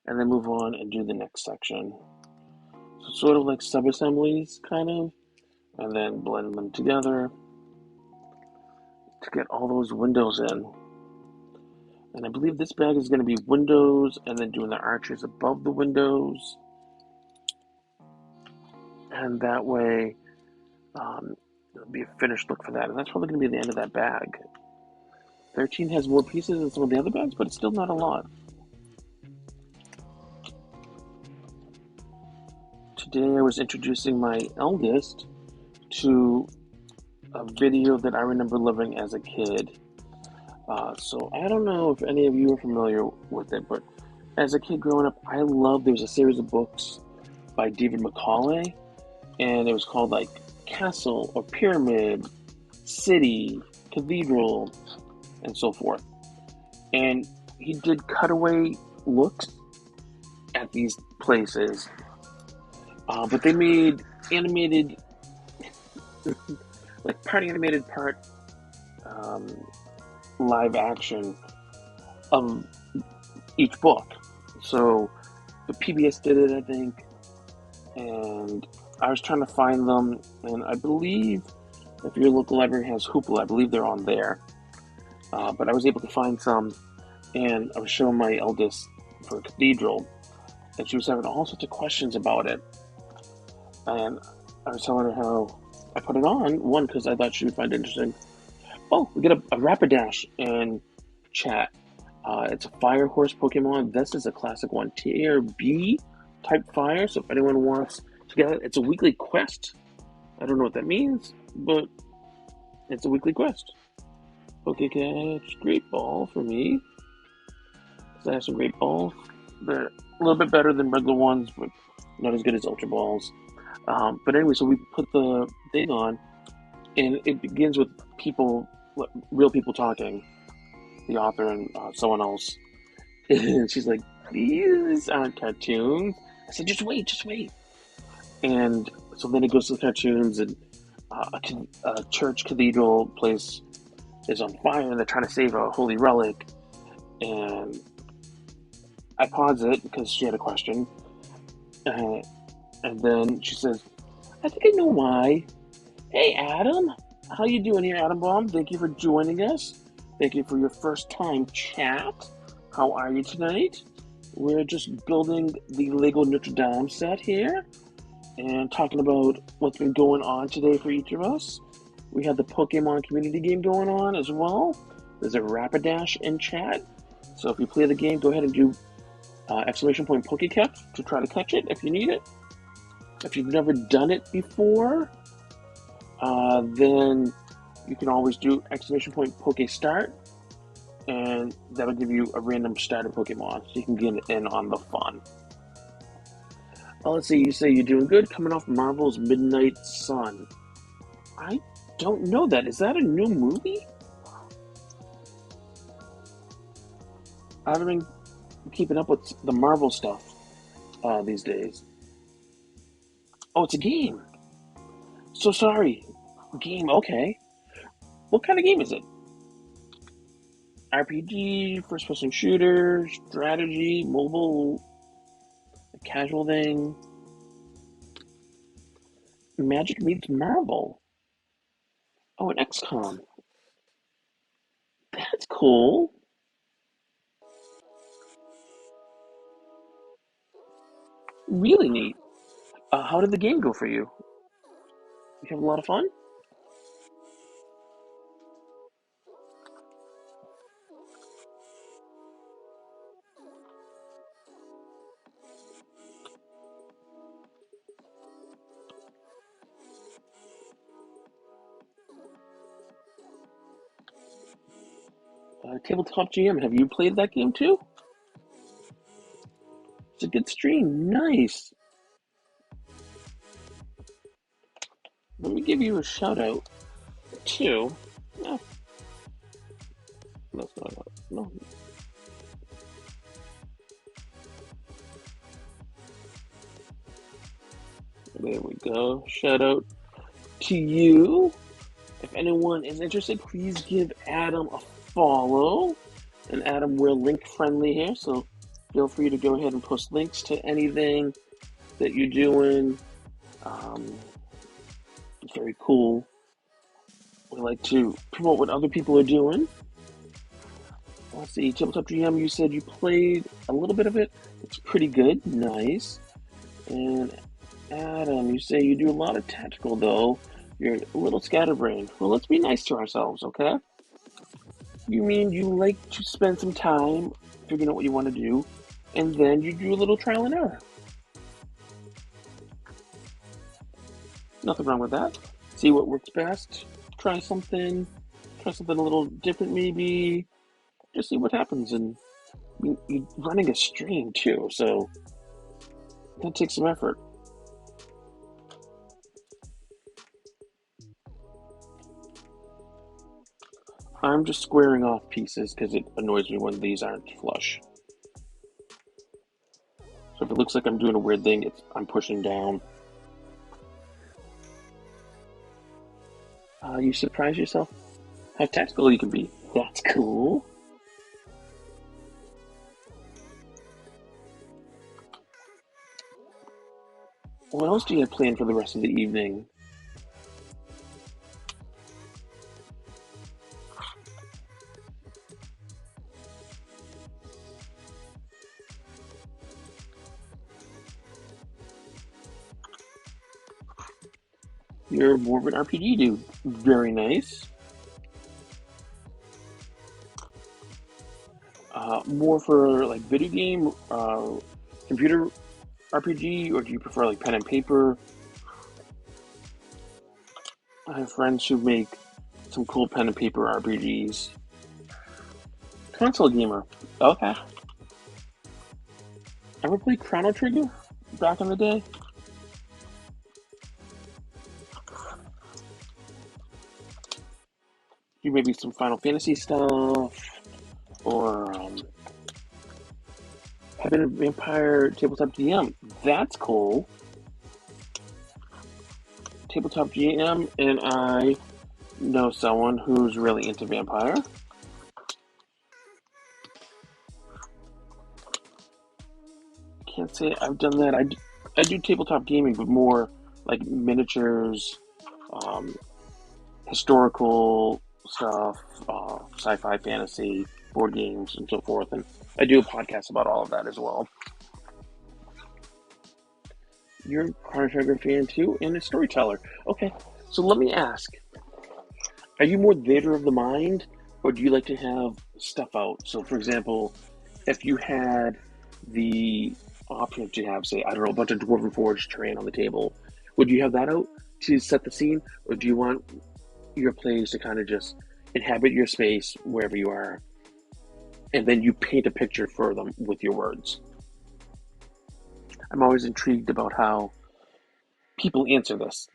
and then move on and do the next section. So sort of like sub-assemblies, kind of, and then blend them together to get all those windows in. And I believe this bag is going to be windows and then doing the arches above the windows. And that way, it'll be a finished look for that. And that's probably going to be the end of that bag. 13 has more pieces than some of the other bags, but it's still not a lot. Today I was introducing my eldest to a video that I remember loving as a kid. So I don't know if any of you are familiar with it, but as a kid growing up, I loved, there was a series of books by David Macaulay, and it was called like Castle or Pyramid, City, Cathedral, and so forth. And he did cutaway looks at these places, but they made animated, like part animated, part um, live action of each book. So the PBS did it, I think, and I was trying to find them, and I believe if your local library has Hoopla, I believe they're on there. But I was able to find some, and I was showing my eldest for Cathedral, and she was having all sorts of questions about it. And I was telling her how I put it on, one, because I thought she would find it interesting. Oh, we get a Rapidash in chat. It's a fire horse Pokemon. This is a classic one, Tier B type fire. So if anyone wants to get it, it's a weekly quest. I don't know what that means, but it's a weekly quest. Catch, great ball for me. Because I have some great balls. They're a little bit better than regular ones, but not as good as Ultra Balls. But anyway, so we put the thing on, and it begins with people, real people talking, the author and someone else. And she's like, these aren't cartoons. I said, just wait, just wait. And so then it goes to the cartoons, and a church cathedral place is on fire, and they're trying to save a holy relic. And I pause it because she had a question. Uh, and then she says, I think I know why. Hey, Adam. How you doing here, Adam Baum? Thank you for joining us. Thank you for your first time chat. How are you tonight? We're just building the Lego Notre-Dame set here and talking about what's been going on today for each of us. We have the Pokemon community game going on as well. There's a Rapidash in chat. So if you play the game, go ahead and do exclamation point Pokecatch to try to catch it if you need it. If you've never done it before, then you can always do exclamation point Pokestart, and that'll give you a random starter Pokemon so you can get in on the fun. Let's see, you say you're doing good coming off Marvel's Midnight Sun. I don't know that. Is that a new movie? I haven't been keeping up with the Marvel stuff these days. Oh, it's a game. So sorry. Game, okay. What kind of game is it? RPG, first person shooter, strategy, mobile, a casual thing. Magic meets Marvel. Oh, an XCOM. That's cool. Really neat. How did the game go for you? You have a lot of fun? Tabletop GM, have you played that game too? It's a good stream. Nice. Let me give you a shout out too. No, that's not. No. There we go. Shout out to you. If anyone is interested, please give Adam a follow. And Adam, we're link friendly here, so feel free to go ahead and post links to anything that you're doing. It's very cool. We like to promote what other people are doing. Let's see, Tabletop GM, you said you played a little bit of it. It's pretty good. Nice. And Adam, you say you do a lot of tactical, though. You're a little scatterbrained. Well, let's be nice to ourselves, okay? You mean you like to spend some time figuring out what you want to do, and then you do a little trial and error. Nothing wrong with that. See what works best. Try something a little different, maybe. Just see what happens. And you're running a stream too, so that takes some effort. I'm just squaring off pieces because it annoys me when these aren't flush. So if it looks like I'm doing a weird thing, I'm pushing down. You surprise yourself how tactical you can be. That's cool. What else do you have planned for the rest of the evening? You're more of an RPG dude. Very nice. More for like video game, computer RPG, or do you prefer like pen and paper? I have friends who make some cool pen and paper RPGs. Console gamer. Okay. Ever played Chrono Trigger back in the day? You maybe some Final Fantasy stuff, or Heaven and Vampire Tabletop GM. That's cool. Tabletop GM, and I know someone who's really into Vampire. Can't say I've done that. I do tabletop gaming, but more like miniatures, historical stuff, sci-fi, fantasy, board games, and so forth. And I do a podcast about all of that as well. You're a Chrono Trigger fan too, and a storyteller. Okay, so let me ask: are you more theater of the mind, or do you like to have stuff out? So, for example, if you had the option to have, say, I don't know, a bunch of Dwarven Forge terrain on the table, would you have that out to set the scene, or do you want your players to kind of just inhabit your space wherever you are, and then you paint a picture for them with your words? I'm always intrigued about how people answer this.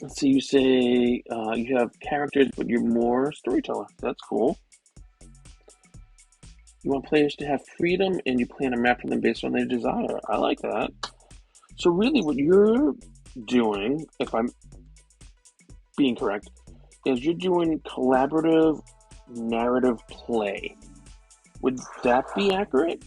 Let's see, you say you have characters, but you're more storyteller. That's cool. You want players to have freedom, and you plan a map for them based on their desire. I like that. So really what you're doing, if I'm being correct, is you're doing collaborative narrative play. Would that be accurate?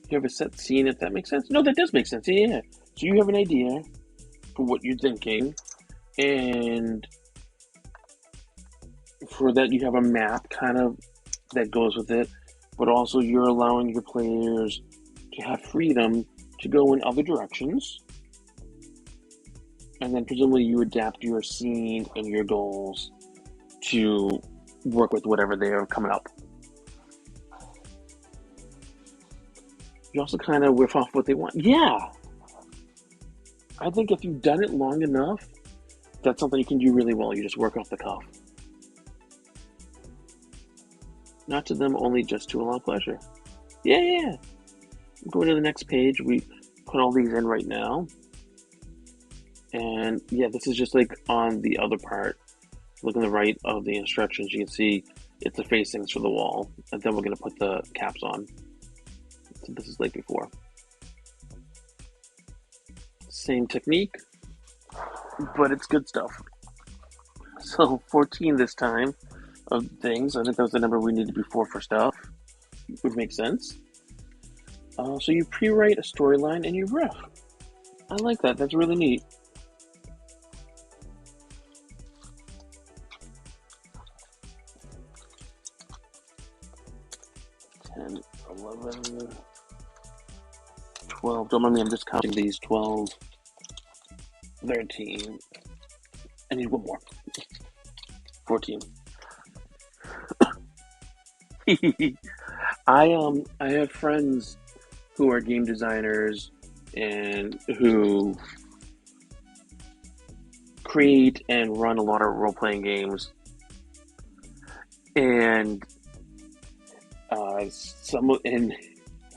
You have a set scene, if that makes sense? No, that does make sense. Yeah. So you have an idea for what you're thinking, and for that you have a map kind of that goes with it, but also you're allowing your players to have freedom to go in other directions. and then presumably you adapt your scene and your goals to work with whatever they are coming up. You also kind of whiff off what they want. Yeah, I think if you've done it long enough, that's something you can do really well. You just work off the cuff. Not to them, only just to allow pleasure. Yeah, yeah, yeah. Go to the next page. We put all these in right now. And yeah, this is just like on the other part. Look on the right of the instructions. You can see it's the facings for the wall. And then we're going to put the caps on. So this is like before. Same technique, but it's good stuff. So 14 this time of things. I think that was the number we needed before for stuff. Would make sense. So you pre-write a storyline and you riff. I like that. That's really neat. 10, 11, 12. Don't mind me, I'm just counting these. 12, 13. I need one more. 14. I have friends who are game designers and who create and run a lot of role-playing games, and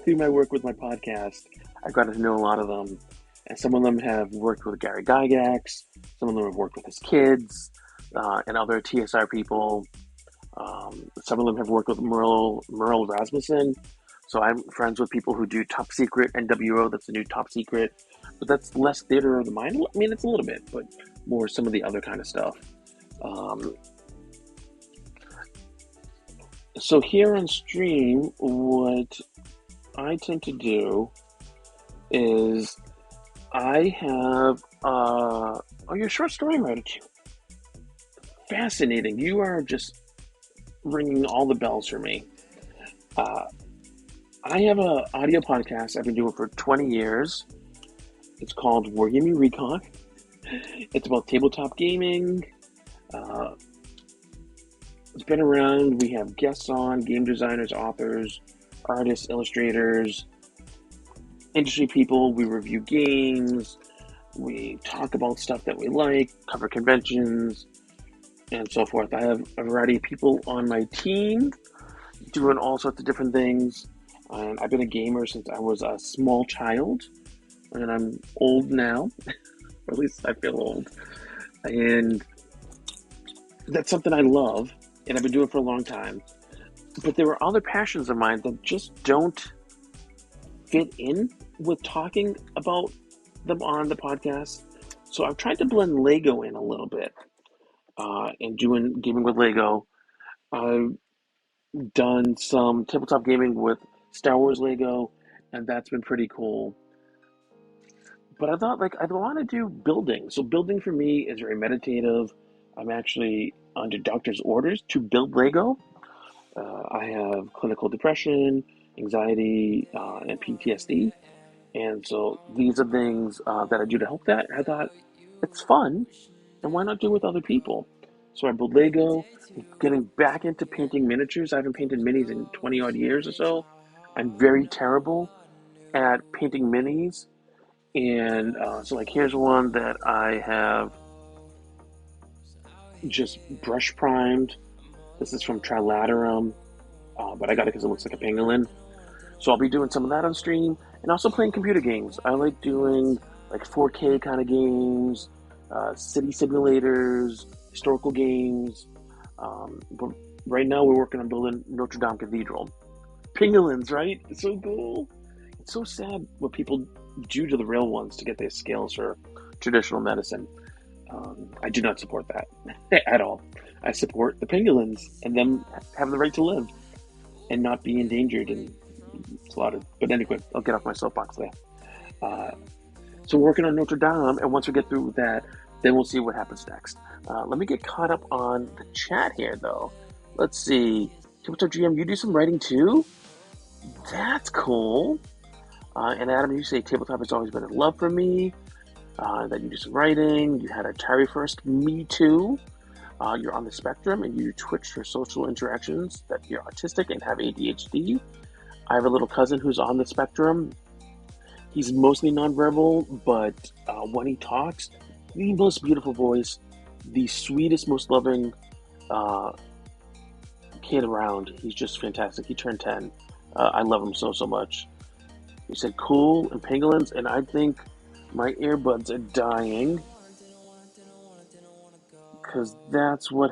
through my work with my podcast, I got to know a lot of them, and some of them have worked with Gary Gygax, some of them have worked with his kids, and other TSR people. Some of them have worked with Merle Rasmussen. So I'm friends with people who do Top Secret NWO. That's the new Top Secret, but that's less theater of the mind. I mean, it's a little bit, but more some of the other kind of stuff. So here on stream, what I tend to do is I have you're a short story writer too. Fascinating. You are just ringing all the bells for me. I have an audio podcast I've been doing for 20 years. It's called Wargaming Recon. It's about tabletop gaming. It's been around. We have guests on, game designers, authors, artists, illustrators, industry people. We review games. We talk about stuff that we like, cover conventions, and so forth. I have a variety of people on my team doing all sorts of different things. And I've been a gamer since I was a small child, and I'm old now, or at least I feel old. And that's something I love, and I've been doing it for a long time. But there are other passions of mine that just don't fit in with talking about them on the podcast. So I've tried to blend Lego in a little bit, and doing gaming with Lego. I've done some tabletop gaming with Star Wars Lego, and that's been pretty cool. But I thought, like, I want to do building. So building for me is very meditative. I'm actually under doctor's orders to build Lego. I have clinical depression, anxiety, and PTSD. And so these are things that I do to help that. I thought it's fun, and why not do it with other people? So I build Lego, getting back into painting miniatures. I haven't painted minis in 20 odd years or so. I'm very terrible at painting minis. And so like here's one that I have just brush primed. This is from Trilaterum, but I got it because it looks like a pangolin. So I'll be doing some of that on stream, and also playing computer games. I like doing like 4K kind of games, city simulators, historical games. But right now we're working on building Notre-Dame Cathedral. Pangolins, right? It's so cool. It's so sad what people do to the real ones to get their scales for traditional medicine. I do not support that at all. I support the pangolins and them having the right to live and not be endangered and slaughtered. But anyway, I'll get off my soapbox there. So we're working on Notre Dame, and once we get through that, then we'll see what happens next. Let me get caught up on the chat here, though. Let's see. Tabletop GM, you do some writing too? That's cool. And Adam, you say tabletop has always been a love for me. that you do some writing. You had a Terry First Me Too. You're on the spectrum and you twitch for social interactions, that you're autistic and have ADHD. I have a little cousin who's on the spectrum. He's mostly nonverbal, but when he talks, the most beautiful voice, the sweetest, most loving uh, kid around. He's just fantastic. He turned 10. I love him so, so much. He said cool and pangolins, and I think my earbuds are dying because that's what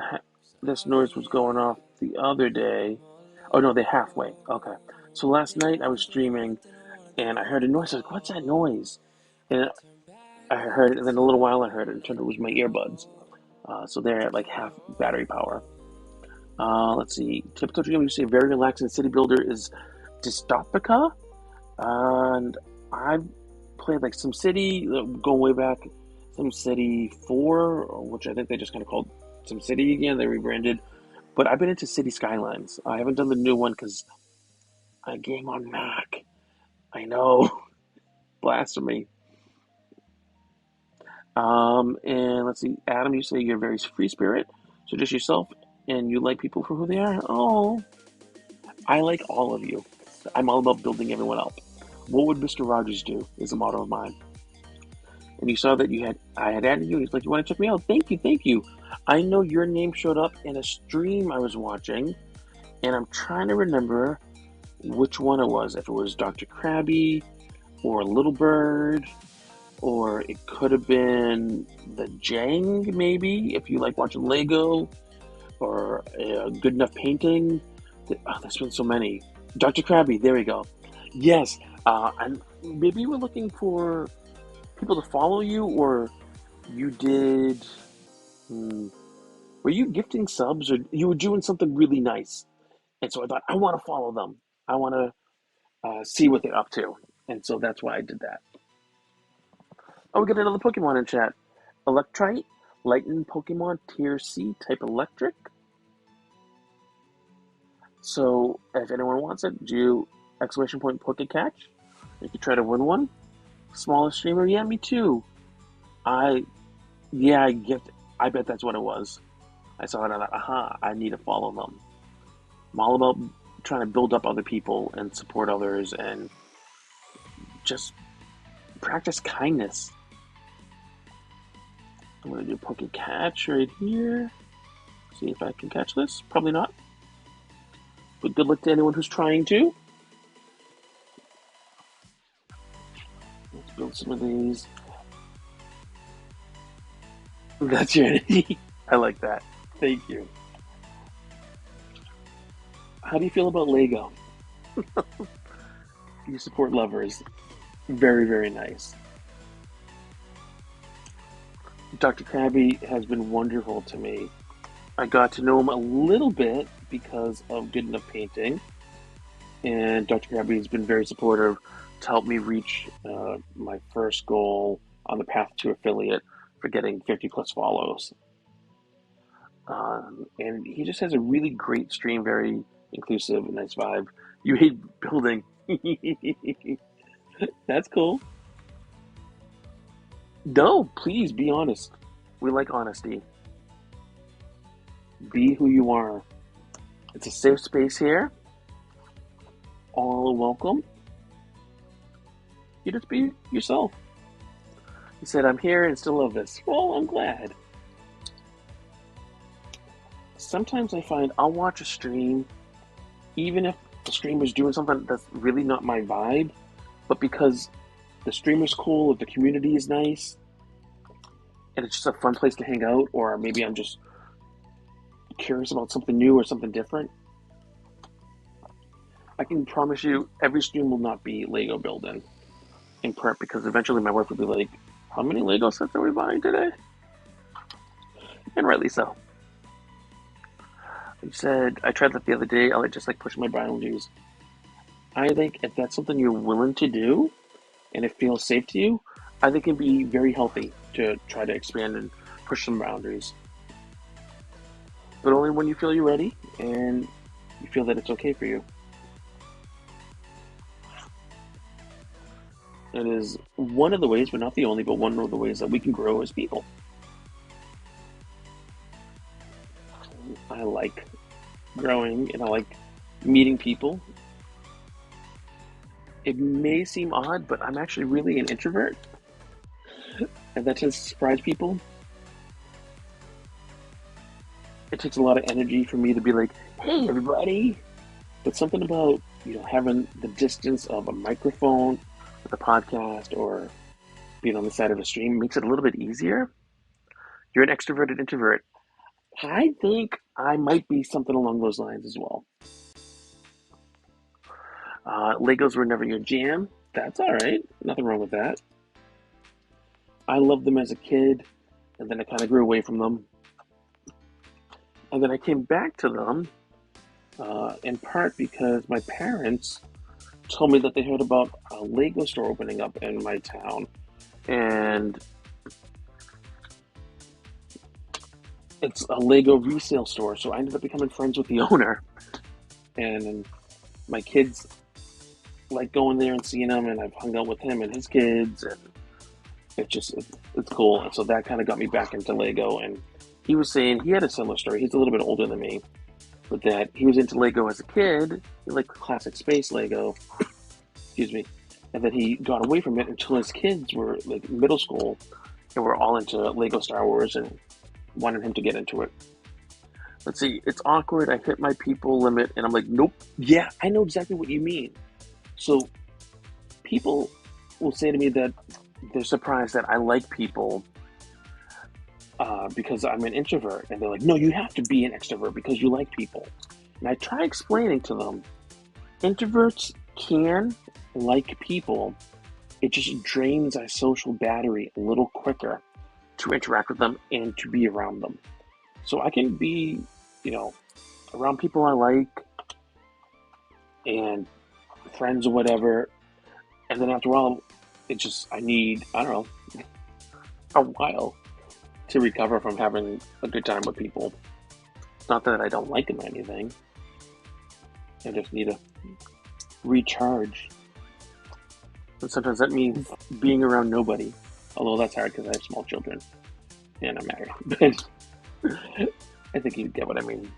this noise was going off the other day. Oh no, they halfway. Okay. So last night I was streaming and I heard a noise. I was like, what's that noise? And I heard it, and then a little while I heard it, and it turned out it was my earbuds. So they're at like half battery power. Let's see. Typical dream, you say very relaxing city builder is dystopica. And I've played like SimCity, going way back, SimCity 4, which I think they just kind of called SimCity again. They rebranded. But I've been into City Skylines. I haven't done the new one because I game on Mac. I know. Blasphemy. And let's see. Adam, you say you're a very free spirit. So just yourself and you like people for who they are. Oh, I like all of you. I'm all about building everyone up. What would Mr. Rogers do is a motto of mine. And you saw that I had added you. He's like, you want to check me out? Thank you, thank you. I know your name showed up in a stream I was watching, and I'm trying to remember which one it was. If it was Dr. Krabby or Little Bird, or it could have been the Jang, maybe, if you like watching Lego, or Good Enough Painting. Oh, there's been so many. Dr. Krabby, there we go. Yes, and maybe we're looking for people to follow you, or you did. Hmm, were you gifting subs, or you were doing something really nice? And so I thought, I want to follow them. I want to see what they're up to. And so that's why I did that. Oh, we got another Pokemon in chat. Electrite, Lightning Pokemon, Tier C, type Electric. So if anyone wants it, do exclamation point Poke Catch. You could try to win one. Smallest streamer, yeah, me too. I yeah, I gift. I bet that's what it was. I saw it and I thought, aha, I need to follow them. I'm all about trying to build up other people and support others and just practice kindness. I'm going to do Poke Catch right here. See if I can catch this. Probably not. But good luck to anyone who's trying to. Let's build some of these. That's your energy. I like that. Thank you. How do you feel about Lego? You support lovers. Very, very nice. Dr. Krabby has been wonderful to me. I got to know him a little bit because of Good Enough Painting, and Dr. Krabby has been very supportive to help me reach my first goal on the path to affiliate for getting 50 plus follows. And he just has a really great stream, very inclusive, nice vibe. You hate building. That's cool. No, please be honest. We like honesty. Be who you are. It's a safe space here. All are welcome. You just be yourself. He said, I'm here and still love this. Well, I'm glad. Sometimes I find I'll watch a stream, even if the streamer's doing something that's really not my vibe, but because the streamer's cool, if the community is nice, and it's just a fun place to hang out, or maybe I'm just curious about something new or something different, I can promise you every stream will not be Lego building in prep, because eventually my wife will be like, how many Lego sets are we buying today? And rightly so. He said, I tried that the other day. I just like pushing my boundaries. I think if that's something you're willing to do and it feels safe to you, I think it can be very healthy to try to expand and push some boundaries. But only when you feel you're ready and you feel that it's okay for you. It is one of the ways, but not the only, but one of the ways that we can grow as people. I like growing and I like meeting people. It may seem odd, but I'm actually really an introvert, and that tends to surprise people. It takes a lot of energy for me to be like, "Hey, everybody!" But something about having the distance of a microphone with a podcast or being on the side of a stream makes it a little bit easier. You're an extroverted introvert. I think I might be something along those lines as well. Legos were never your jam. That's all right. Nothing wrong with that. I loved them as a kid, and then I kind of grew away from them. And then I came back to them in part because my parents told me that they heard about a Lego store opening up in my town. And it's a Lego resale store. So I ended up becoming friends with the owner. And my kids like going there and seeing him, and I've hung out with him and his kids. And it's cool. And so that kind of got me back into Lego. And he was saying he had a similar story. He's a little bit older than me, but that he was into Lego as a kid. He liked classic space Lego. Excuse me. And that he got away from it until his kids were like middle school and were all into Lego Star Wars and wanted him to get into it. Let's see, it's awkward. I hit my people limit and I'm like, nope. Yeah, I know exactly what you mean. So people will say to me that they're surprised that I like people because I'm an introvert. And they're like, no, you have to be an extrovert because you like people. And I try explaining to them, introverts can like people. It just drains our social battery a little quicker to interact with them and to be around them. So I can be, around people I like and friends or whatever. And then after a while, I need, I don't know, a while to recover from having a good time with people. It's not that I don't like them or anything. I just need to recharge. And sometimes that means being around nobody. Although that's hard because I have small children and I'm married. But I think you get what I mean.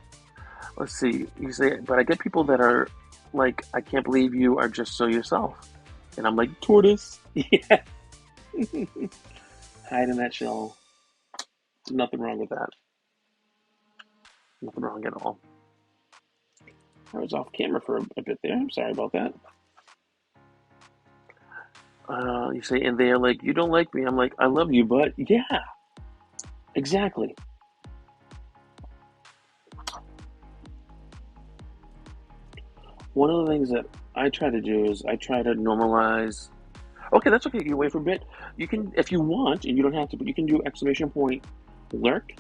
Let's see. You say, but I get people that are like, I can't believe you are just so yourself. And I'm like, tortoise. Yeah. Hide in that shell. Nothing wrong with that. Nothing wrong at all. I was off camera for a bit there. I'm sorry about that. You say, and they're like, you don't like me. I'm like, I love you, but yeah, exactly. One of the things that I try to do is I try to normalize. Okay, that's okay. You wait for a bit. You can, if you want, and you don't have to, but you can do exclamation point lurk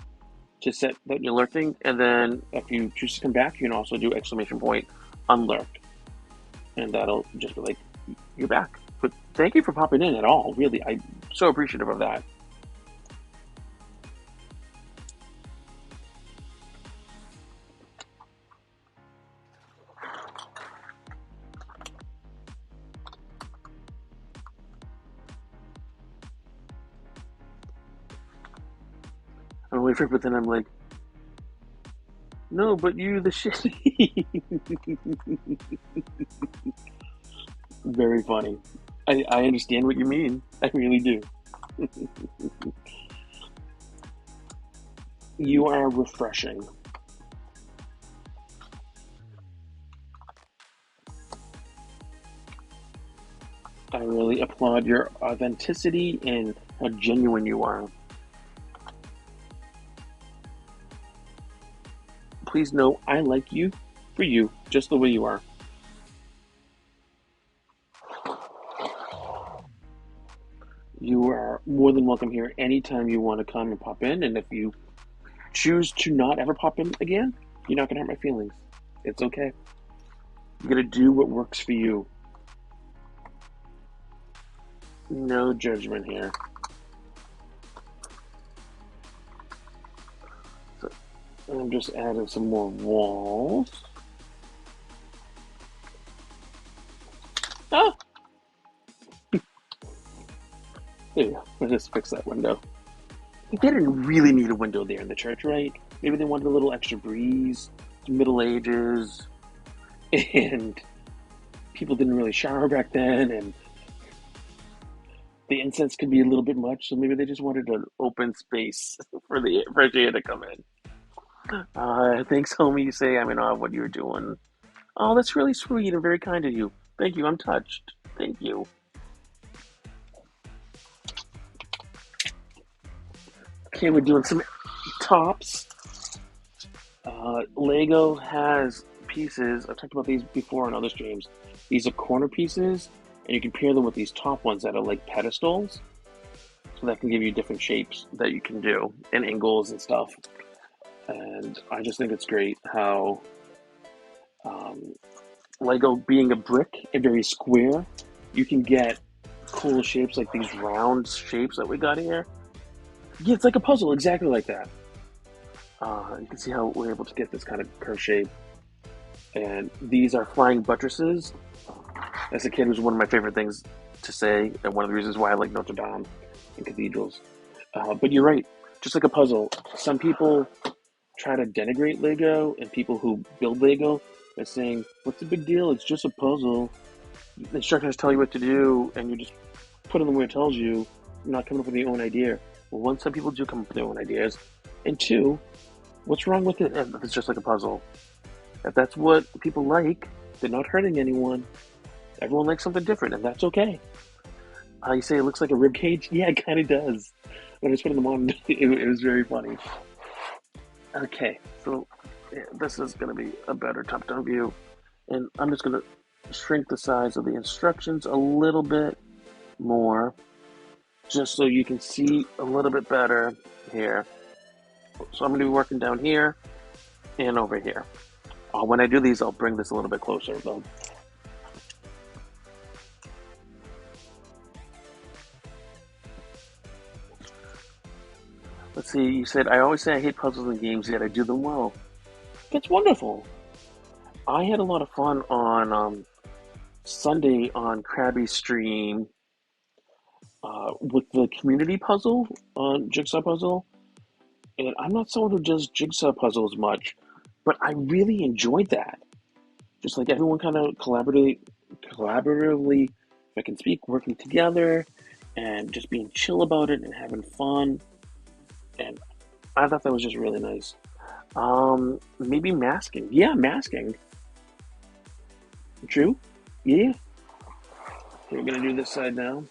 to set that you're lurking, and then if you choose to come back, you can also do exclamation point unlurk, and that'll just be like, you're back. But thank you for popping in at all. Really, I'm so appreciative of that. I'm waiting for it, but then I'm like, no, but you the shit. Very funny. I understand what you mean. I really do. You are refreshing. I really applaud your authenticity and how genuine you are. Please know I like you for you, just the way you are. You are more than welcome here anytime you want to come and pop in. And if you choose to not ever pop in again, you're not going to hurt my feelings. It's okay. You're going to do what works for you. No judgment here. So I'm just adding some more walls. Ah! just fix that window. They didn't really need a window there in the church, right? Maybe they wanted a little extra breeze. Middle Ages, and people didn't really shower back then, and the incense could be a little bit much. So maybe they just wanted an open space for the fresh air to come in. Thanks, homie. You say I'm in awe of what you're doing. Oh, that's really sweet and very kind of you. Thank you. I'm touched. Thank you. Okay, we're doing some tops. Lego has pieces. I've talked about these before on other streams. These are corner pieces, and you can pair them with these top ones that are like pedestals. So that can give you different shapes that you can do and angles and stuff. And I just think it's great how um, Lego being a brick and very square, you can get cool shapes like these round shapes that we got here. Yeah, it's like a puzzle, exactly like that. You can see how we're able to get this kind of curve shape. And these are flying buttresses. As a kid, it was one of my favorite things to say, and one of the reasons why I like Notre-Dame and cathedrals. But you're right, just like a puzzle, some people try to denigrate Lego, and people who build Lego are saying, "What's the big deal? It's just a puzzle. The instructors tell you what to do, and you just put it in the way it tells you. You're not coming up with your own idea." Well, one, some people do come up with their own ideas, and two, what's wrong with it if it's just like a puzzle? If that's what people like, they're not hurting anyone. Everyone likes something different, and that's okay. You say it looks like a rib cage? Yeah, it kind of does. When I was putting them on, it was very funny. Okay, so yeah, this is going to be a better top-down view, and I'm just going to shrink the size of the instructions a little bit more, just so you can see a little bit better here. So I'm going to be working down here and over here. When I do these, I'll bring this a little bit closer, though. Let's see, you said, I always say I hate puzzles and games, yet I do them well. That's wonderful. I had a lot of fun on Sunday on Krabby's stream with the community puzzle on Jigsaw Puzzle. And I'm not someone who does jigsaw puzzles much, but I really enjoyed that. Just like everyone kind of collaboratively, if I can speak, working together and just being chill about it and having fun. And I thought that was just really nice. Maybe masking. Yeah, masking. True. Yeah. We're gonna do this side now.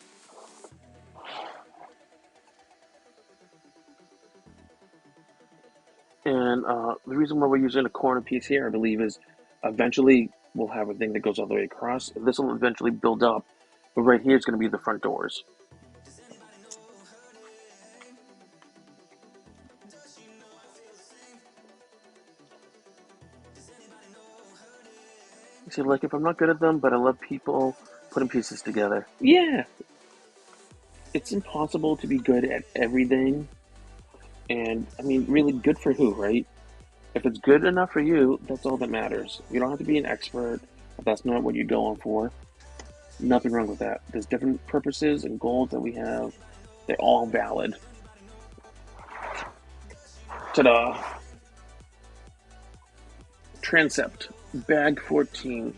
And the reason why we're using a corner piece here, I believe, is eventually we'll have a thing that goes all the way across. This will eventually build up, but right here is going to be the front doors. You see, like, if I'm not good at them, but I love people putting pieces together. Yeah, it's impossible to be good at everything. And, I mean, really good for who, right? If it's good enough for you, that's all that matters. You don't have to be an expert if that's not what you're going for. Nothing wrong with that. There's different purposes and goals that we have. They're all valid. Ta-da! Transept, bag 14.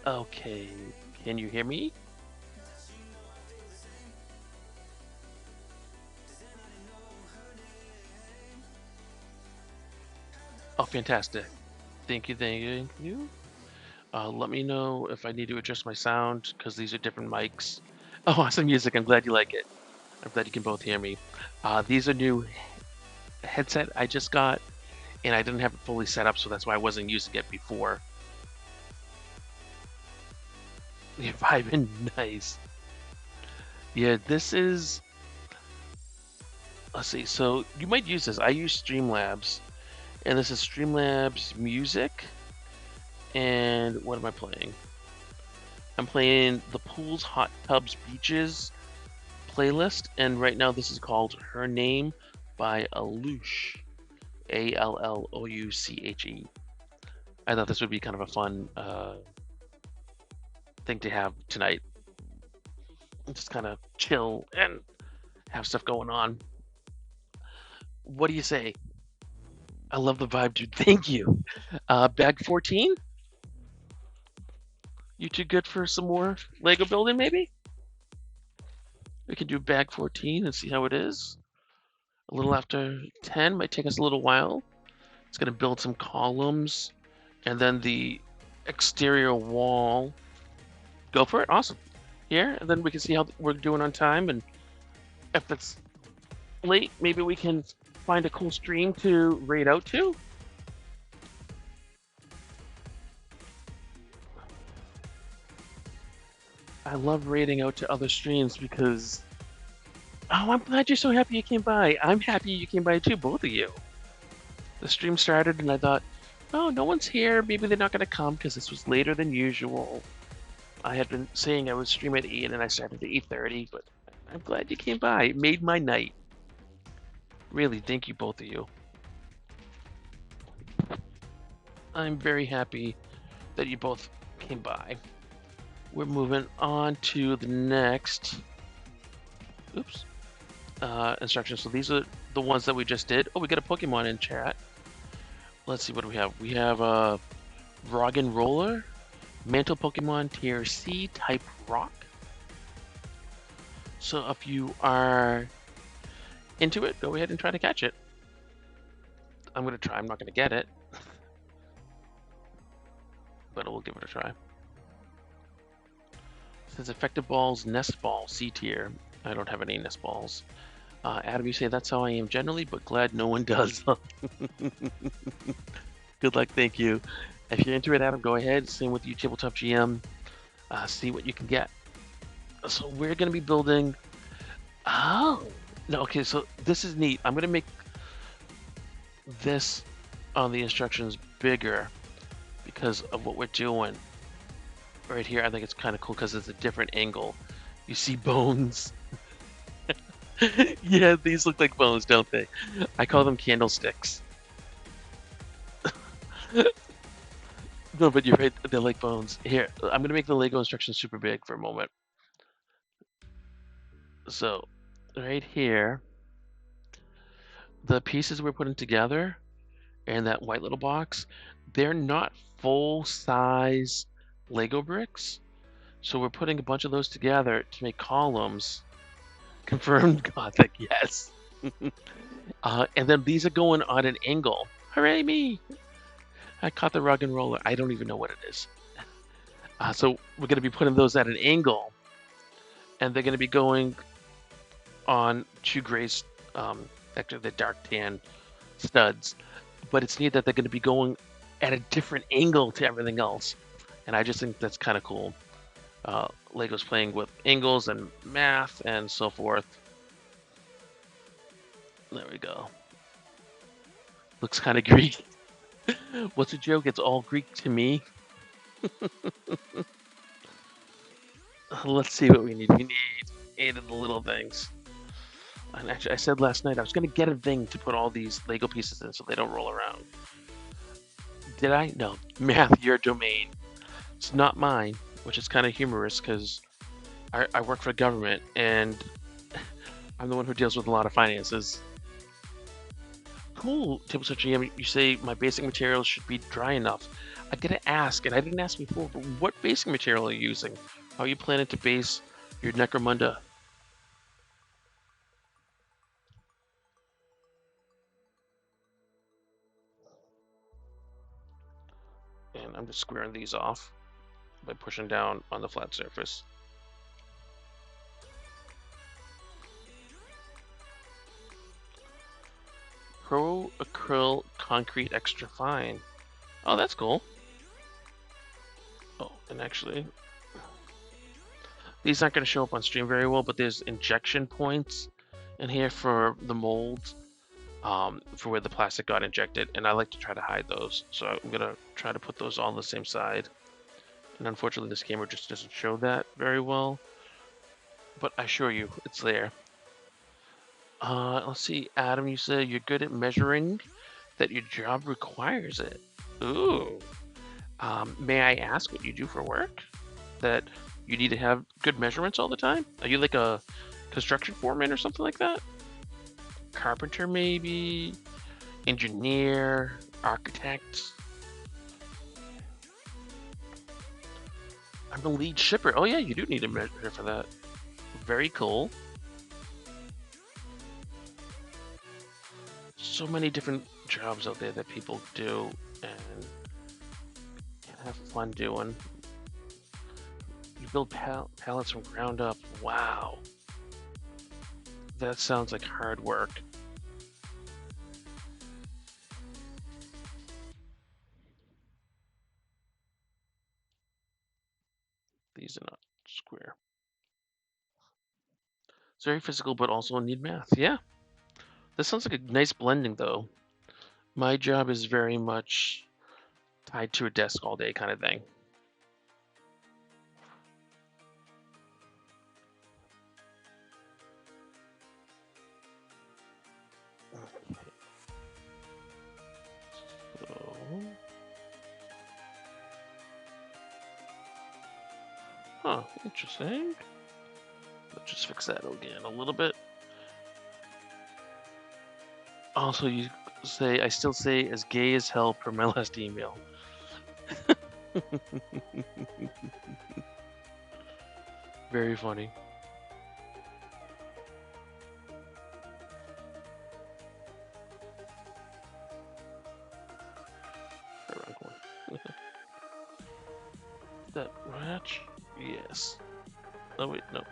Okay, can you hear me? Oh, fantastic. Thank you, thank you, thank you. Let me know if I need to adjust my sound because these are different mics. Oh, awesome music. I'm glad you like it. I'm glad you can both hear me. These are new headset I just got, and I didn't have it fully set up, so that's why I wasn't using it before. Yeah, vibing, nice. Yeah, this is. Let's see. So you might use this. I use Streamlabs, and this is Streamlabs Music. And what am I playing? I'm playing the Pools, Hot Tubs, Beaches playlist, and right now this is called Her Name by Allouche. Allouche. I thought this would be kind of a fun thing to have tonight. Just kind of chill and have stuff going on. What do you say? I love the vibe, dude. Thank you. Bag 14? You too good for some more Lego building, maybe? We can do bag 14 and see how it is. A little after 10 might take us a little while. It's going to build some columns and then the exterior wall. Go for it. Awesome. Here, and then we can see how we're doing on time. And if it's late, maybe we can find a cool stream to raid out to. I love raiding out to other streams because, oh, I'm glad you're so happy you came by. I'm happy you came by too, both of you. The stream started and I thought, oh, no one's here. Maybe they're not going to come because this was later than usual. I had been saying I would stream at 8 and I started at 8:30, but I'm glad you came by. It made my night. Really, thank you, both of you. I'm very happy that you both came by. We're moving on to the next, oops, instructions. So these are the ones that we just did. Oh, we got a Pokemon in chat. Let's see, what do we have? We have a Roggen Roller, Mantle Pokemon Tier C type Rock. So if you are into it, go ahead and try to catch it. I'm going to try. I'm not going to get it, but we'll give it a try. It says effective balls, nest ball, C tier. I don't have any nest balls. Adam, you say that's how I am generally, but glad no one does. Good luck, thank you. If you're into it, Adam, go ahead. Same with you, Tabletop GM. See what you can get. So we're going to be building. Oh, no, okay, so this is neat. I'm going to make this on the instructions bigger because of what we're doing. Right here, I think it's kind of cool because it's a different angle. You see bones. Yeah, these look like bones, don't they? I call them candlesticks. No, but you're right. They're like bones. Here, I'm gonna make the Lego instructions super big for a moment. So, right here, the pieces we're putting together and that white little box, they're not full-size Lego bricks. So we're putting a bunch of those together to make columns. Confirmed Gothic, yes. And then these are going on an angle. Hooray me! I caught the rug and roller. I don't even know what it is. So we're going to be putting those at an angle, and they're going to be going on two gray, actually the dark tan studs. But it's neat that they're going to be going at a different angle to everything else, and I just think that's kind of cool. Lego's playing with angles and math and so forth. There we go. Looks kind of Greek. What's a joke? It's all Greek to me. Let's see what we need. We need 8 of the little things. And actually, I said last night I was going to get a thing to put all these Lego pieces in so they don't roll around. Did I? No. Math, your domain. It's not mine, which is kind of humorous because I work for government and I'm the one who deals with a lot of finances. Cool, Tabletop GM, you say my basic materials should be dry enough. I gotta ask, and I didn't ask before, but what basic material are you using? How are you planning to base your Necromunda? I'm just squaring these off by pushing down on the flat surface. Pro acryl concrete extra fine. Oh, that's cool. Oh, and actually, these aren't going to show up on stream very well, but there's injection points in here for the molds, for where the plastic got injected, and I like to try to hide those. So I'm going to try to put those all on the same side. And unfortunately, this camera just doesn't show that very well. But I assure you, it's there. Let's see, Adam, you said you're good at measuring, that your job requires it. Ooh. May I ask what you do for work? That you need to have good measurements all the time? Are you like a construction foreman or something like that? Carpenter, maybe? Engineer? Architect? I'm the lead shipper. Oh yeah, you do need a measure for that. Very cool. So many different jobs out there that people do and can have fun doing. You build pallets from ground up. Wow. That sounds like hard work. These are not square. It's very physical, but also need math. Yeah. This sounds like a nice blending, though. My job is very much tied to a desk all day kind of thing. Okay. So... Huh, interesting. Let's just fix that again a little bit. Also, you say, I still say as gay as hell per my last email. Very funny. Wrong one. That match? Yes. Oh wait, no.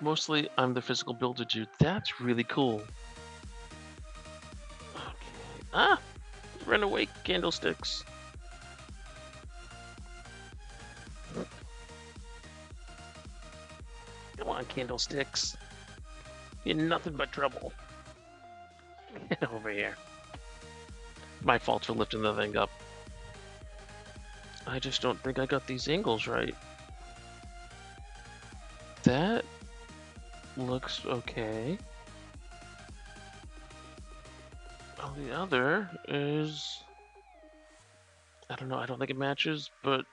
Mostly, I'm the physical builder dude. That's really cool. Okay. Ah! Run away, candlesticks. Come on, candlesticks. You're nothing but trouble. Get over here. My fault for lifting the thing up. I just don't think I got these angles right. That looks okay. Oh, the other is... I don't know, I don't think it matches, but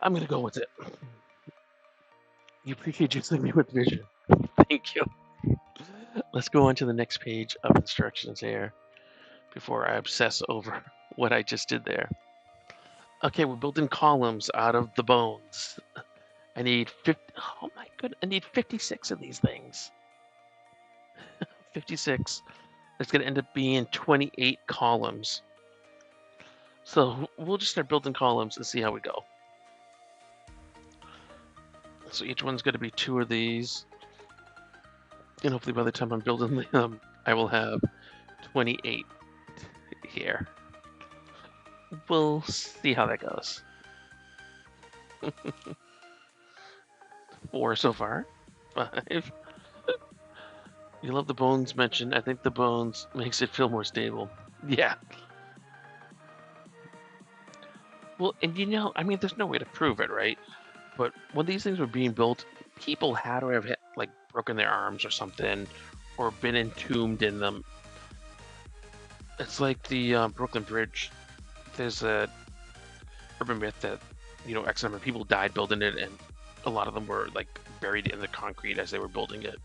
I'm gonna go with it. You appreciate just leaving me with vision. Thank you. Let's go on to the next page of instructions here before I obsess over what I just did there. Okay, we're building columns out of the bones. I need 50. Oh my goodness, I need 56 of these things. 56. It's going to end up being 28 columns. So we'll just start building columns and see how we go. So each one's going to be 2 of these. And hopefully by the time I'm building them, I will have 28 here. We'll see how that goes. 4 so far. 5. You love the bones mentioned. I think the bones makes it feel more stable. Yeah. Well, and you know, I mean, there's no way to prove it, right? But when these things were being built, people had to have like broken their arms or something, or been entombed in them. It's like the Brooklyn Bridge. There's a urban myth that, you know, X number of people died building it, and a lot of them were like buried in the concrete as they were building it.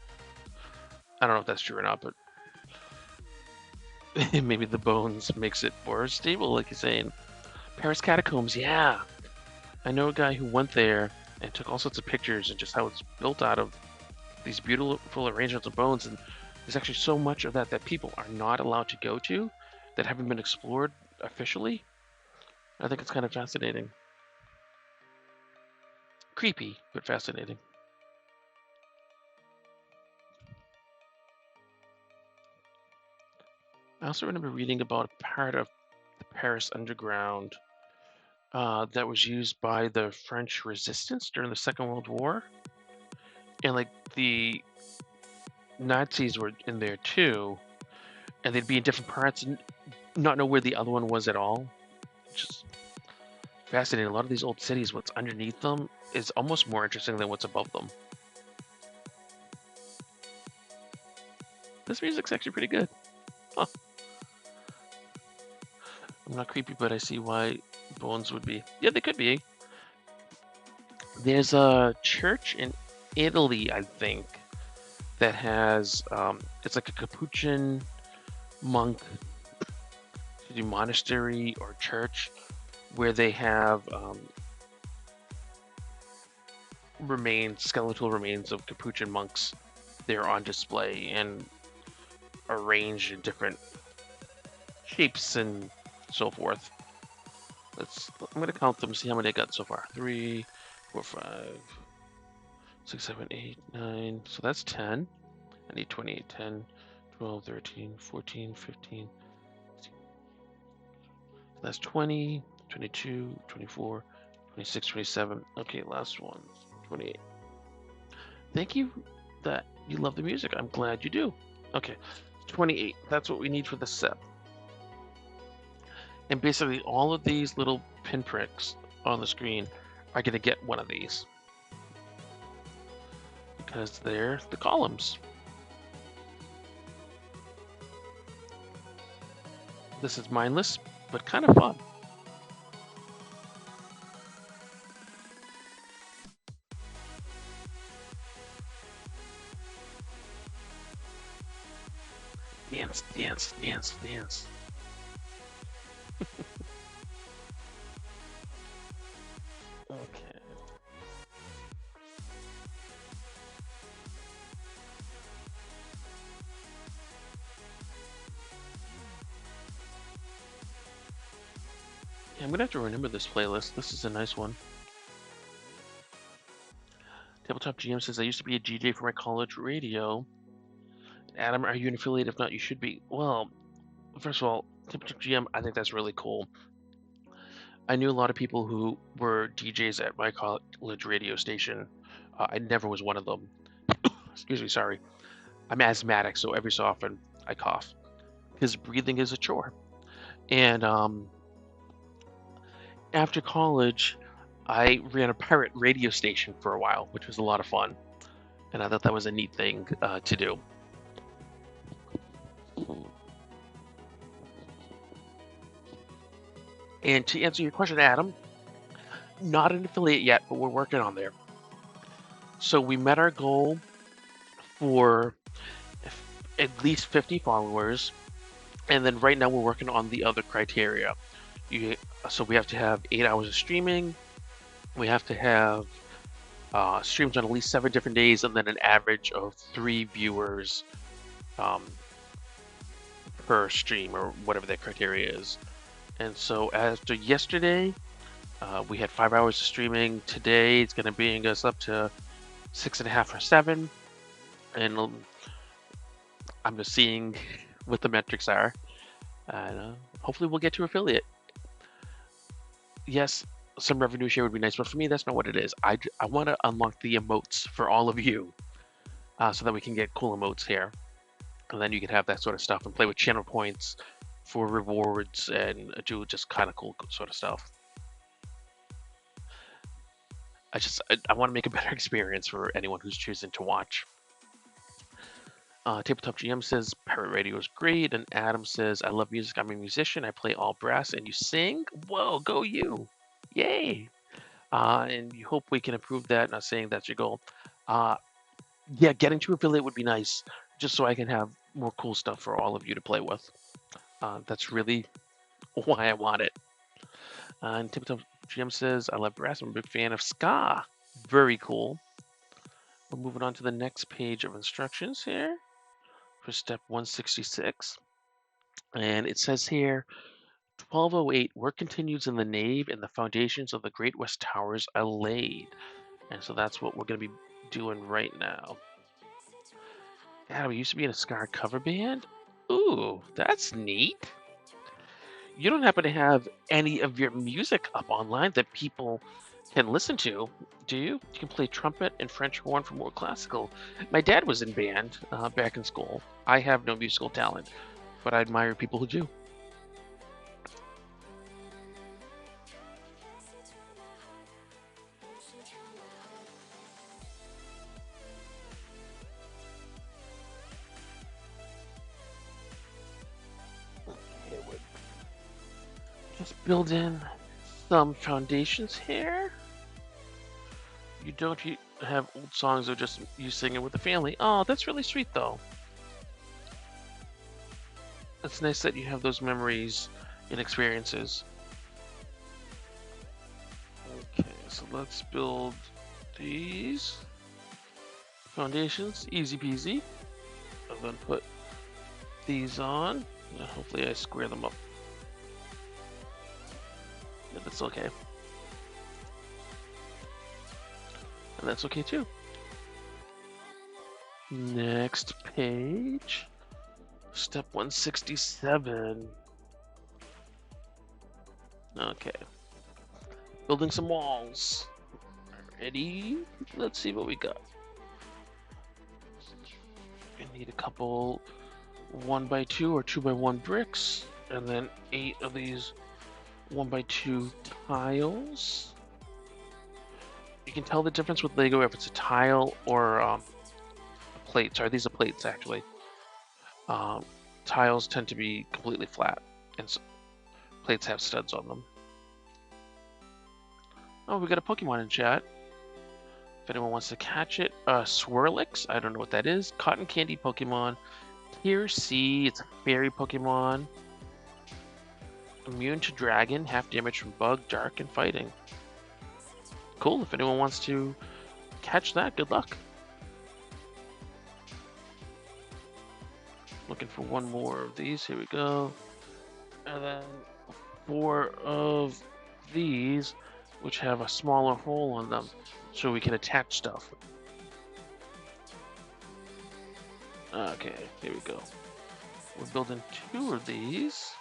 I don't know if that's true or not, but maybe the bones makes it more stable, like you're saying. Paris catacombs, yeah. I know a guy who went there, and took all sorts of pictures and just how it's built out of these beautiful arrangements of bones. And there's actually so much of that that people are not allowed to go to that haven't been explored officially. I think it's kind of fascinating. Creepy, but fascinating. I also remember reading about a part of the Paris Underground that was used by the French resistance during the Second World War. And like the Nazis were in there too, and they'd be in different parts and not know where the other one was at all. Just fascinating. A lot of these old cities, what's underneath them is almost more interesting than what's above them. This music's actually pretty good. Huh. I'm not creepy, but I see why bones would be. Yeah, they could be. There's a church in Italy, I think, that has it's like a Capuchin monk monastery or church where they have skeletal remains of Capuchin monks. They're on display and arranged in different shapes and so forth. I'm gonna count them, see how many I got so far. 3, 4, 5, 6, 7, 8, 9. So that's 10. I need 28, 10, 12, 13, 14, 15. That's 20, 22, 24, 26, 27. Okay, last one. 28. Thank you that you love the music. I'm glad you do. Okay, 28. That's what we need for the set. And basically all of these little pinpricks on the screen are going to get one of these. Because they're the columns. This is mindless, but kind of fun. Dance, dance, dance, dance. Okay. Yeah, I'm gonna have to remember this playlist. This is a nice one. Tabletop GM says I used to be a DJ for my college radio. Adam, are you an affiliate? If not, you should be. Well, first of all, Tabletop GM, I think that's really cool. I knew a lot of people who were DJs at my college radio station. I never was one of them. Excuse me, sorry. I'm asthmatic, so every so often I cough because breathing is a chore. And after college, I ran a pirate radio station for a while, which was a lot of fun. And I thought that was a neat thing to do. And to answer your question, Adam, not an affiliate yet, but we're working on there. So we met our goal for at least 50 followers. And then right now we're working on the other criteria. You, so we have to have 8 hours of streaming. We have to have streams on at least 7 different days, and then an average of 3 viewers per stream, or whatever that criteria is. And so after yesterday, we had 5 hours of streaming. Today it's going to bring us up to 6.5 or 7, and I'm just seeing what the metrics are, and hopefully we'll get to affiliate. Yes, some revenue share would be nice, but for me, that's not what it is. I want to unlock the emotes for all of you, so that we can get cool emotes here, and then you can have that sort of stuff and play with channel points for rewards and do just kind of cool sort of stuff. I want to make a better experience for anyone who's choosing to watch. Tabletop GM says pirate radio is great, and Adam says I love music. I'm a musician. I play all brass, and you sing. Whoa, go you! Yay! And you hope we can improve that. Not saying that's your goal. Yeah, getting to affiliate would be nice, just so I can have more cool stuff for all of you to play with. That's really why I want it. And Tabletop GM says I love brass. I'm a big fan of ska. Very cool. We're moving on to the next page of instructions here for step 166. And it says here, 1208, work continues in the nave and the foundations of the Great West Towers are laid. And so that's what we're going to be doing right now. Yeah, we used to be in a ska cover band. Ooh, that's neat. You don't happen to have any of your music up online that people can listen to, do you? You can play trumpet and French horn for more classical. My dad was in band back in school. I have no musical talent, but I admire people who do. Okay, we're just build in some foundations here. You don't have old songs or just you singing with the family. Oh, that's really sweet though. It's nice that you have those memories and experiences. Okay, so let's build these foundations, easy peasy. And then put these on. Hopefully I square them up. Yeah, that's okay. And that's okay too. Next page. Step 167. Okay. Building some walls. Ready? Let's see what we got. We need a couple 1x2 or 2x1 bricks, and then 8 of these 1x2 tiles. You can tell the difference with Lego if it's a tile or a plate. Sorry, these are plates actually. Tiles tend to be completely flat, and so plates have studs on them. Oh, we got a Pokemon in chat. If anyone wants to catch it, Swirlix, I don't know what that is. Cotton Candy Pokemon. Tier C, it's a fairy Pokemon. Immune to Dragon, half damage from Bug, Dark, and Fighting. Cool, if anyone wants to catch that, good luck. Looking for one more of these, here we go. And then 4 of these, which have a smaller hole on them, so we can attach stuff. Okay, here we go. We're building 2 of these.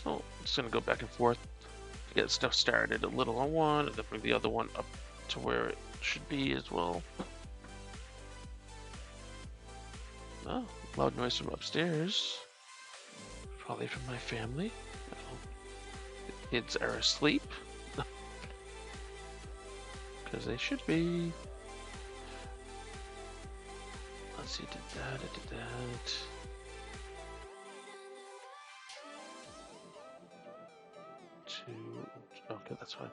So I'm just gonna go back and forth to get stuff started. A little on one, and then bring the other one up to where it should be as well. Oh, loud noise from upstairs. Probably from my family. The kids are asleep. Because they should be. Let's see, did that. Okay, that's fine.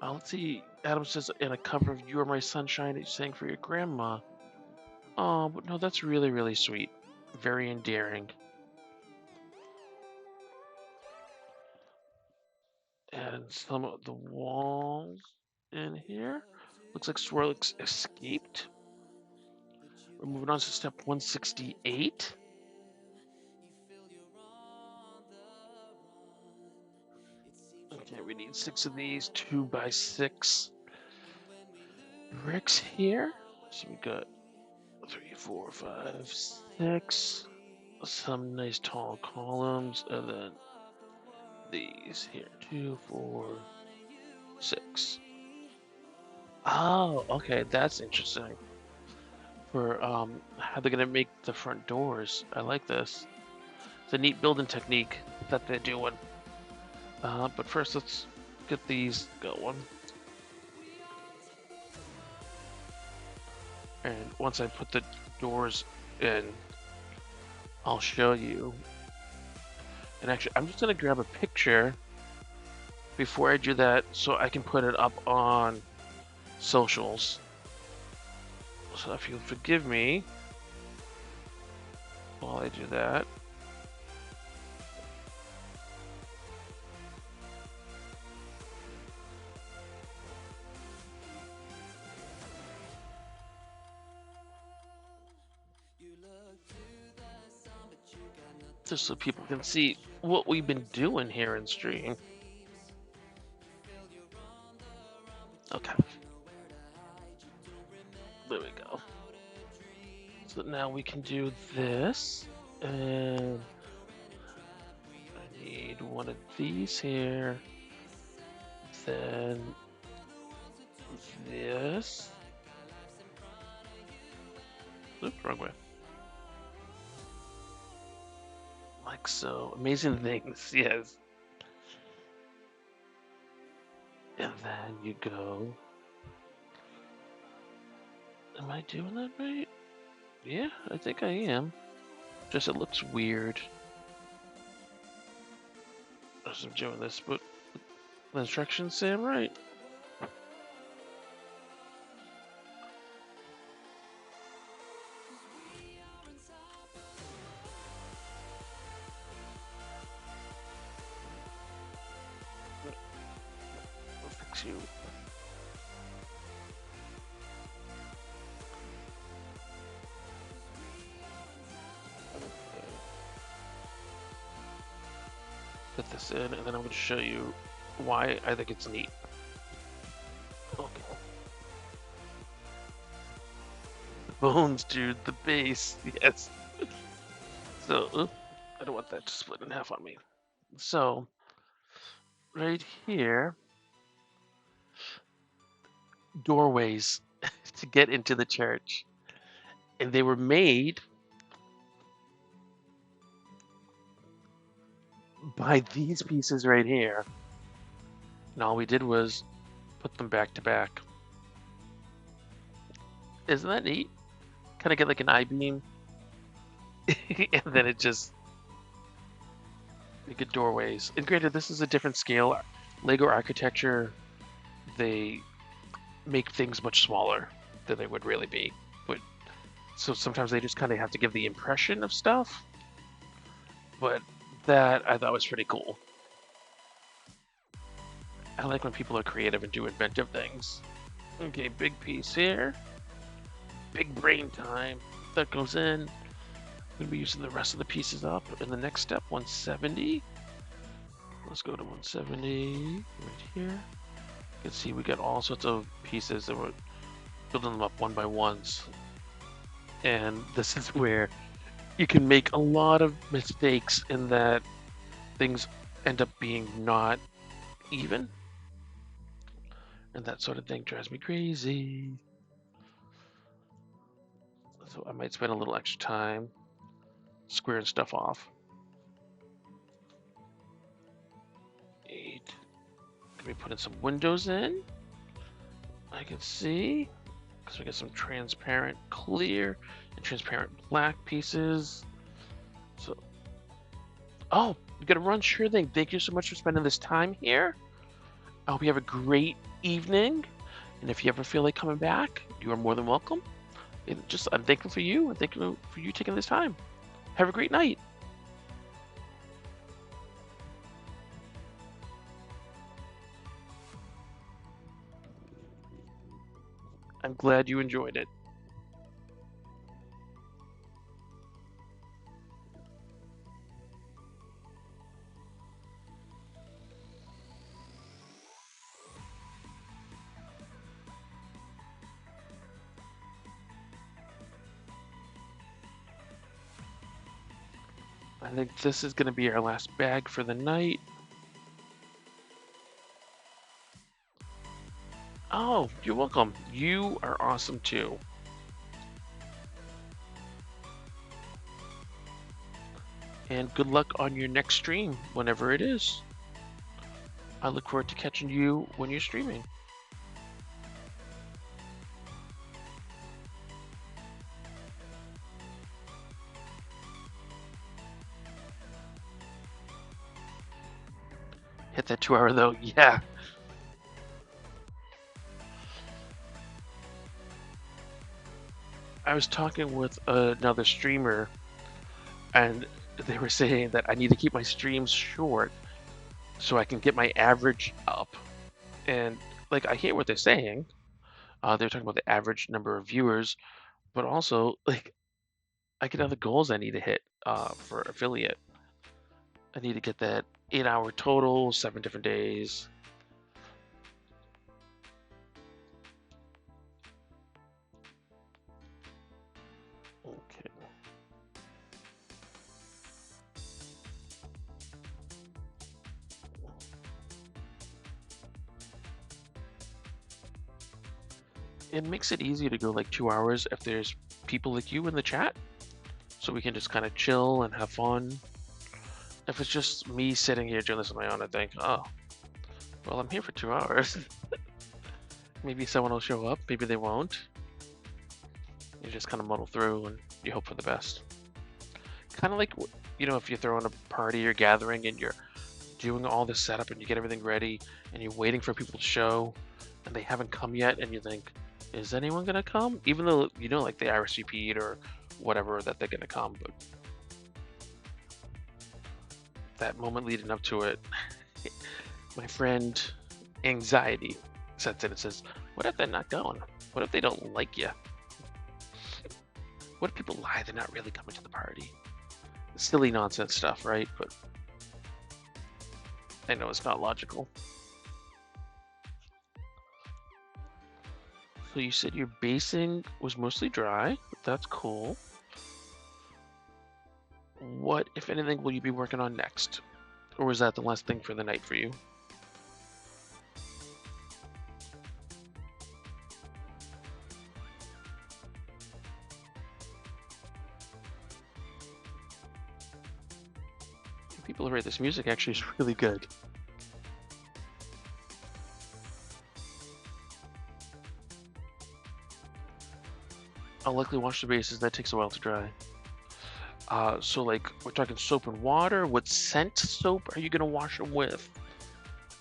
Let's see. Adam says in a cover of "You Are My Sunshine" that you sang for your grandma. Oh, but no, that's really, really sweet. Very endearing. And some of the walls in here. Looks like Swirlix escaped. We're moving on to step 168. Okay, we need 6 of these 2x6 bricks here. So we got 3, 4, 5, 6. Some nice tall columns, and then these here 2, 4, 6. Oh, okay, that's interesting. For how they're gonna make the front doors. I like this. It's a neat building technique that they're doing. But first, let's get these going. And once I put the doors in, I'll show you. And actually, I'm just gonna grab a picture before I do that so I can put it up on socials. So if you'll forgive me while I do that. just so people can see what we've been doing here in stream. Okay, there we go. So now we can do this, and I need one of these here. Then this. Oops, wrong way. Like so. Amazing things, yes. And then you go. Am I doing that right? Yeah, I think I am. Just it looks weird as I'm doing this, but the instructions say I'm right. I'll fix you. Put this in, and then I'm going to show you why I think it's neat. Okay. The bones, dude. The base. Yes. So, I don't want that to split in half on me. So, right here, doorways to get into the church. And they were made by these pieces right here. And all we did was put them back to back. Isn't that neat? Kind of get like an I-beam. And then it just, you get doorways. And granted, this is a different scale. Lego architecture, they make things much smaller than they would really be. But so sometimes they just kind of have to give the impression of stuff. But that I thought was pretty cool. I like when people are creative and do inventive things. Okay, big piece here. Big brain time. That goes in. I'm gonna be using the rest of the pieces up in the next step, 170. Let's go to 170 right here. You can see we got all sorts of pieces and we're building them up one by ones. And this is where you can make a lot of mistakes in that things end up being not even. And that sort of thing drives me crazy. So I might spend a little extra time squaring stuff off. 8. Can we put in some windows in? I can see. Because we got some transparent clear and transparent black pieces. So, oh, you gotta run, sure thing. Thank you so much for spending this time here. I hope you have a great evening. And if you ever feel like coming back, you are more than welcome. And just, I'm thankful for you and thankful for you taking this time. Have a great night. I'm glad you enjoyed it. I think this is going to be our last bag for the night. Oh, you're welcome. You are awesome too. And good luck on your next stream, whenever it is. I look forward to catching you when you're streaming. Hit that 2 hour though, yeah. I was talking with another streamer, and they were saying that I need to keep my streams short so I can get my average up. And like, I hear what they're saying. They're talking about the average number of viewers, but also like I get other goals I need to hit for affiliate. I need to get that 8 hour total, 7 different days. Okay. It makes it easy to go like 2 hours if there's people like you in the chat, so we can just kind of chill and have fun. If it's just me sitting here doing this on my own, I think, oh, well, I'm here for 2 hours. Maybe someone will show up, maybe they won't. You just kind of muddle through and you hope for the best. Kind of like, if you're throwing a party or gathering and you're doing all this setup and you get everything ready and you're waiting for people to show and they haven't come yet and you think, is anyone gonna come? Even though like they RSVP'd or whatever that they're gonna come, but that moment leading up to it, my friend anxiety sets in and says, what if they're not going? What if they don't like you? What if people lie they're not really coming to the party? Silly nonsense stuff, right? But I know it's not logical. So you said your basing was mostly dry. That's cool. What, if anything, will you be working on next? Or was that the last thing for the night for you? People are right, this music actually is really good. I'll likely wash the bases, that takes a while to dry. So like, we're talking soap and water. What scent soap are you gonna wash them with?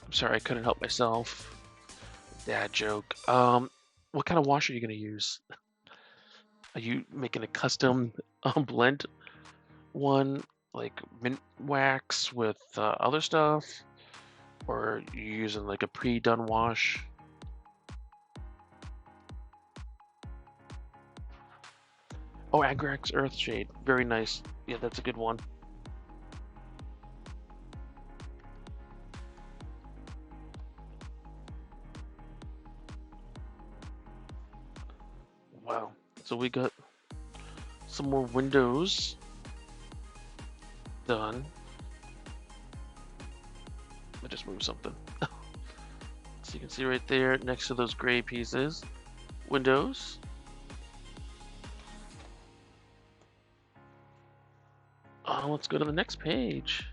I'm sorry, I couldn't help myself. Dad joke. What kind of wash are you gonna use? Are you making a custom blend one, like mint wax with other stuff? Or are you using like a pre-done wash? Oh, Agrax Earthshade. Very nice. Yeah, that's a good one. Wow. So we got some more windows done. I just moved something. So you can see right there next to those gray pieces, windows. Let's go to the next page.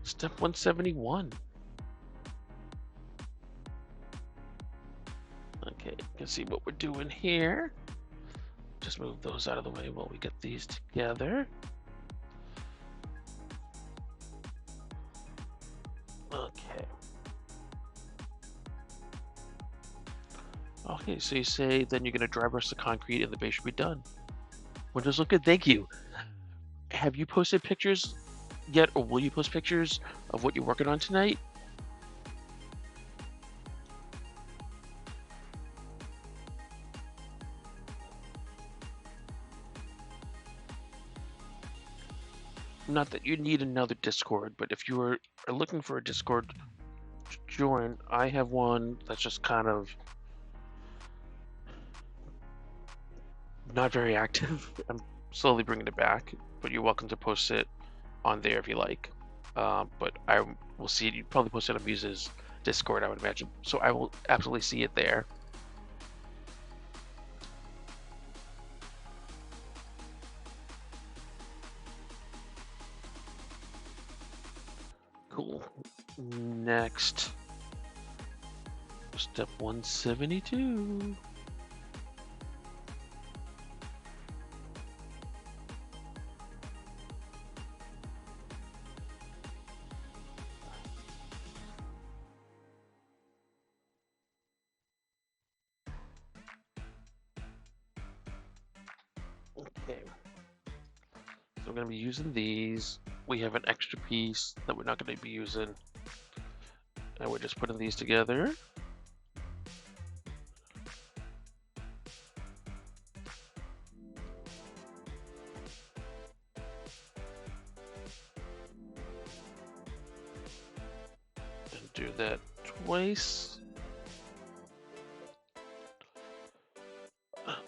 Step 171. Okay, you can see what we're doing here. Just move those out of the way while we get these together. Okay. Okay, so you say then you're gonna dry brush the concrete and the base should be done. Windows look good, thank you. Have you posted pictures yet, or will you post pictures of what you're working on tonight? Not that you need another Discord, but if you are looking for a Discord to join, I have one that's just kind of not very active. I'm slowly bringing it back, but you're welcome to post it on there if you like. But I will see it. You probably post it on Muse's Discord, I would imagine. So I will absolutely see it there. Cool. Next, step 172. Okay. So we're going to be using these. We have an extra piece that we're not going to be using. And we're just putting these together. do that twice.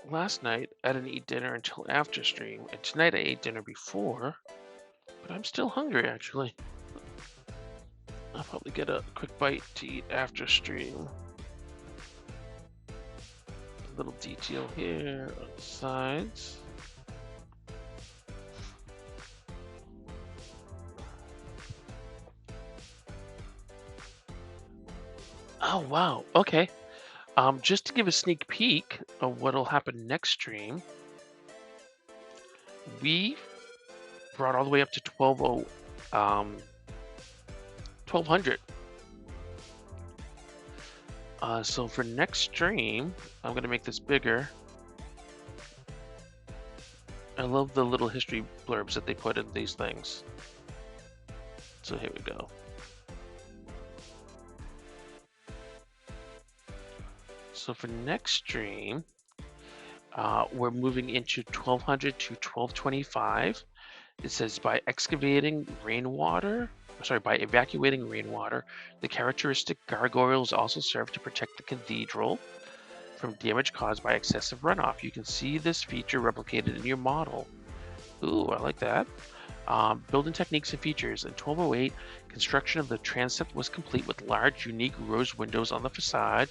Last night, I didn't eat dinner until after stream, and tonight I ate dinner before, but I'm still hungry, actually. I'll probably get a quick bite to eat after stream. A little detail here on the sides. Oh, wow. Okay. Just to give a sneak peek of what'll happen next stream, we brought all the way up to 1200. So for next stream, I'm gonna make this bigger. I love the little history blurbs that they put in these things. So here we go. So for next stream, we're moving into 1200 to 1225. It says by evacuating rainwater, the characteristic gargoyles also serve to protect the cathedral from damage caused by excessive runoff. You can see this feature replicated in your model. Ooh, I like that. Building techniques and features. In 1208, construction of the transept was complete with large, unique rose windows on the facade.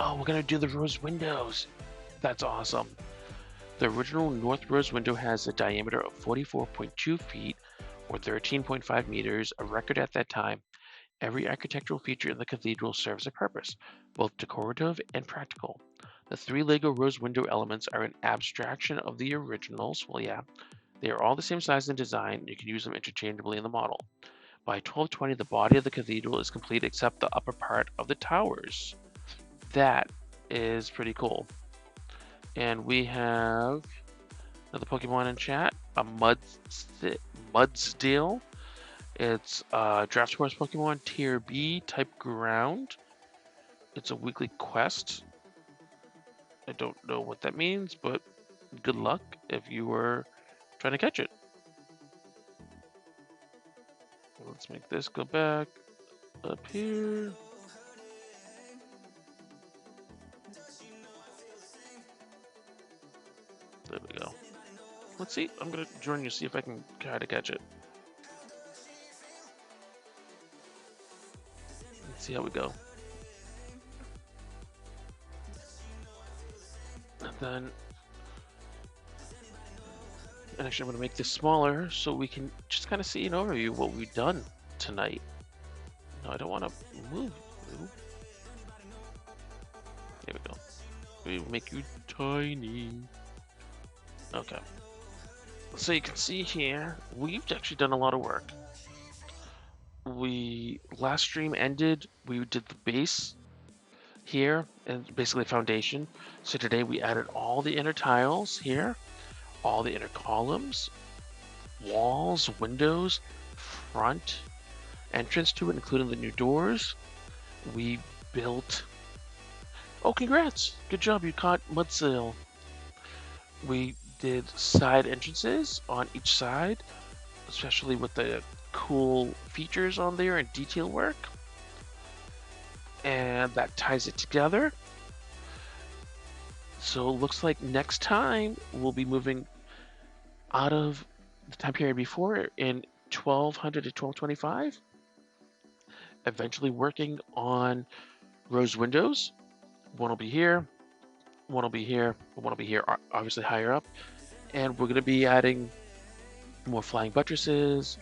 Oh, we're gonna do the rose windows. That's awesome. The original north rose window has a diameter of 44.2 feet or 13.5 meters, a record at that time. Every architectural feature in the cathedral serves a purpose, both decorative and practical. The three Lego rose window elements are an abstraction of the originals. Well, yeah, they are all the same size and design. You can use them interchangeably in the model. By 1220, the body of the cathedral is complete except the upper part of the towers. That is pretty cool. And we have another Pokemon in chat, a Mudsdale. It's Draft Force Pokemon Tier B, type Ground. It's a weekly quest. I don't know what that means, but good luck if you were trying to catch it. Let's make this go back up here. There we go. Let's see. I'm gonna join you, see if I can try to catch it. Let's see how we go. And then, and actually, I'm gonna make this smaller so we can just kind of see an overview of what we've done tonight. No, I don't want to move you. There we go. We make you tiny. Okay. So you can see here, we've actually done a lot of work. Last stream ended, we did the base here and basically foundation. So today we added all the inner tiles here, all the inner columns, walls, windows, front, entrance to it, including the new doors. We built, oh, congrats, good job, you caught Mudsail. We did side entrances on each side, especially with the cool features on there and detail work. And that ties it together. So it looks like next time we'll be moving out of the time period before in 1200 to 1225. Eventually working on rose windows. One will be here, one will be here, one will be here, obviously higher up. And we're going to be adding more flying buttresses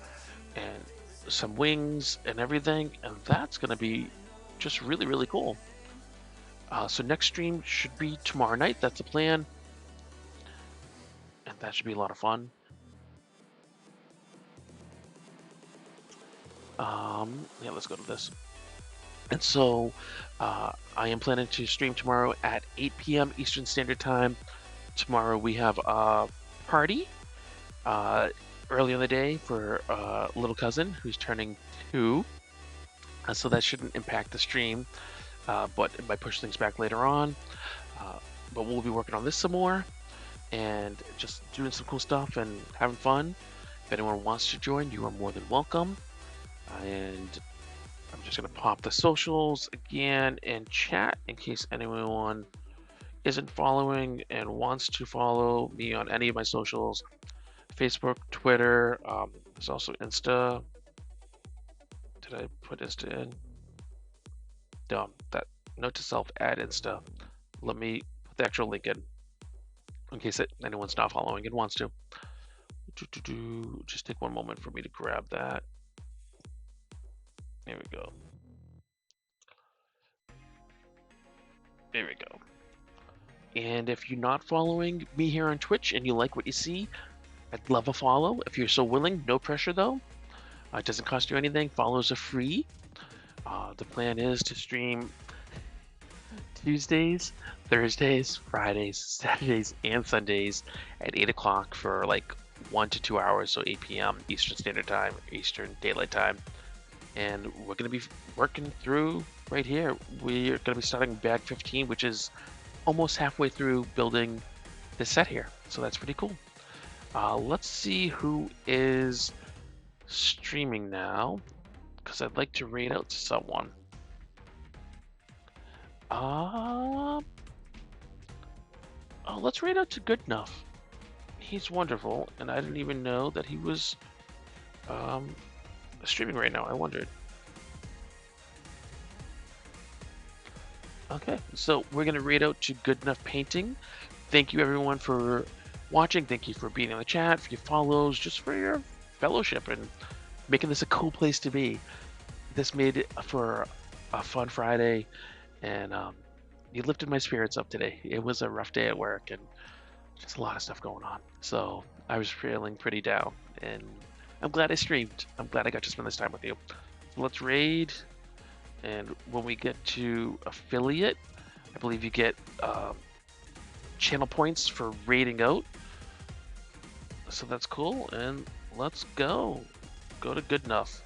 and some wings and everything. And that's going to be just really, really cool. So next stream should be tomorrow night. That's the plan. And that should be a lot of fun. Yeah, let's go to this. And so I am planning to stream tomorrow at 8 p.m. Eastern Standard Time. Tomorrow we have a party early in the day for little cousin who's turning 2. So that shouldn't impact the stream, but it might push things back later on. But we'll be working on this some more and just doing some cool stuff and having fun. If anyone wants to join, you are more than welcome. And I'm just gonna pop the socials again in chat in case anyone isn't following and wants to follow me on any of my socials. Facebook, Twitter, there's also Insta. Did I put Insta in? Dumb. That note to self, add Insta. Let me put the actual link in case anyone's not following and wants to. Just take one moment for me to grab that. There we go. There we go. And if you're not following me here on Twitch and you like what you see, I'd love a follow. If you're so willing, no pressure though. It doesn't cost you anything. Follows are free. The plan is to stream Tuesdays, Thursdays, Fridays, Saturdays, and Sundays at 8 o'clock for like 1 to 2 hours, so 8 p.m. Eastern Standard Time, Eastern Daylight Time. And we're going to be working through right here. We're going to be starting bag 15, which is almost halfway through building this set here. So that's pretty cool. Let's see who is streaming now, because I'd like to raid out to someone. Oh, let's raid out to Good Enough. He's wonderful, and I didn't even know that he was streaming right now. I wondered. Okay, so we're gonna raid out to Good Enough Painting. Thank you everyone for watching. Thank you for being in the chat, for your follows, just for your fellowship and making this a cool place to be. This made it for a fun Friday, and you lifted my spirits up today. It was a rough day at work and just a lot of stuff going on. So I was feeling pretty down, and I'm glad I streamed. I'm glad I got to spend this time with you. So let's raid, and when we get to affiliate, I believe you get channel points for raiding out. So that's cool, and let's go. Go to Good Enough.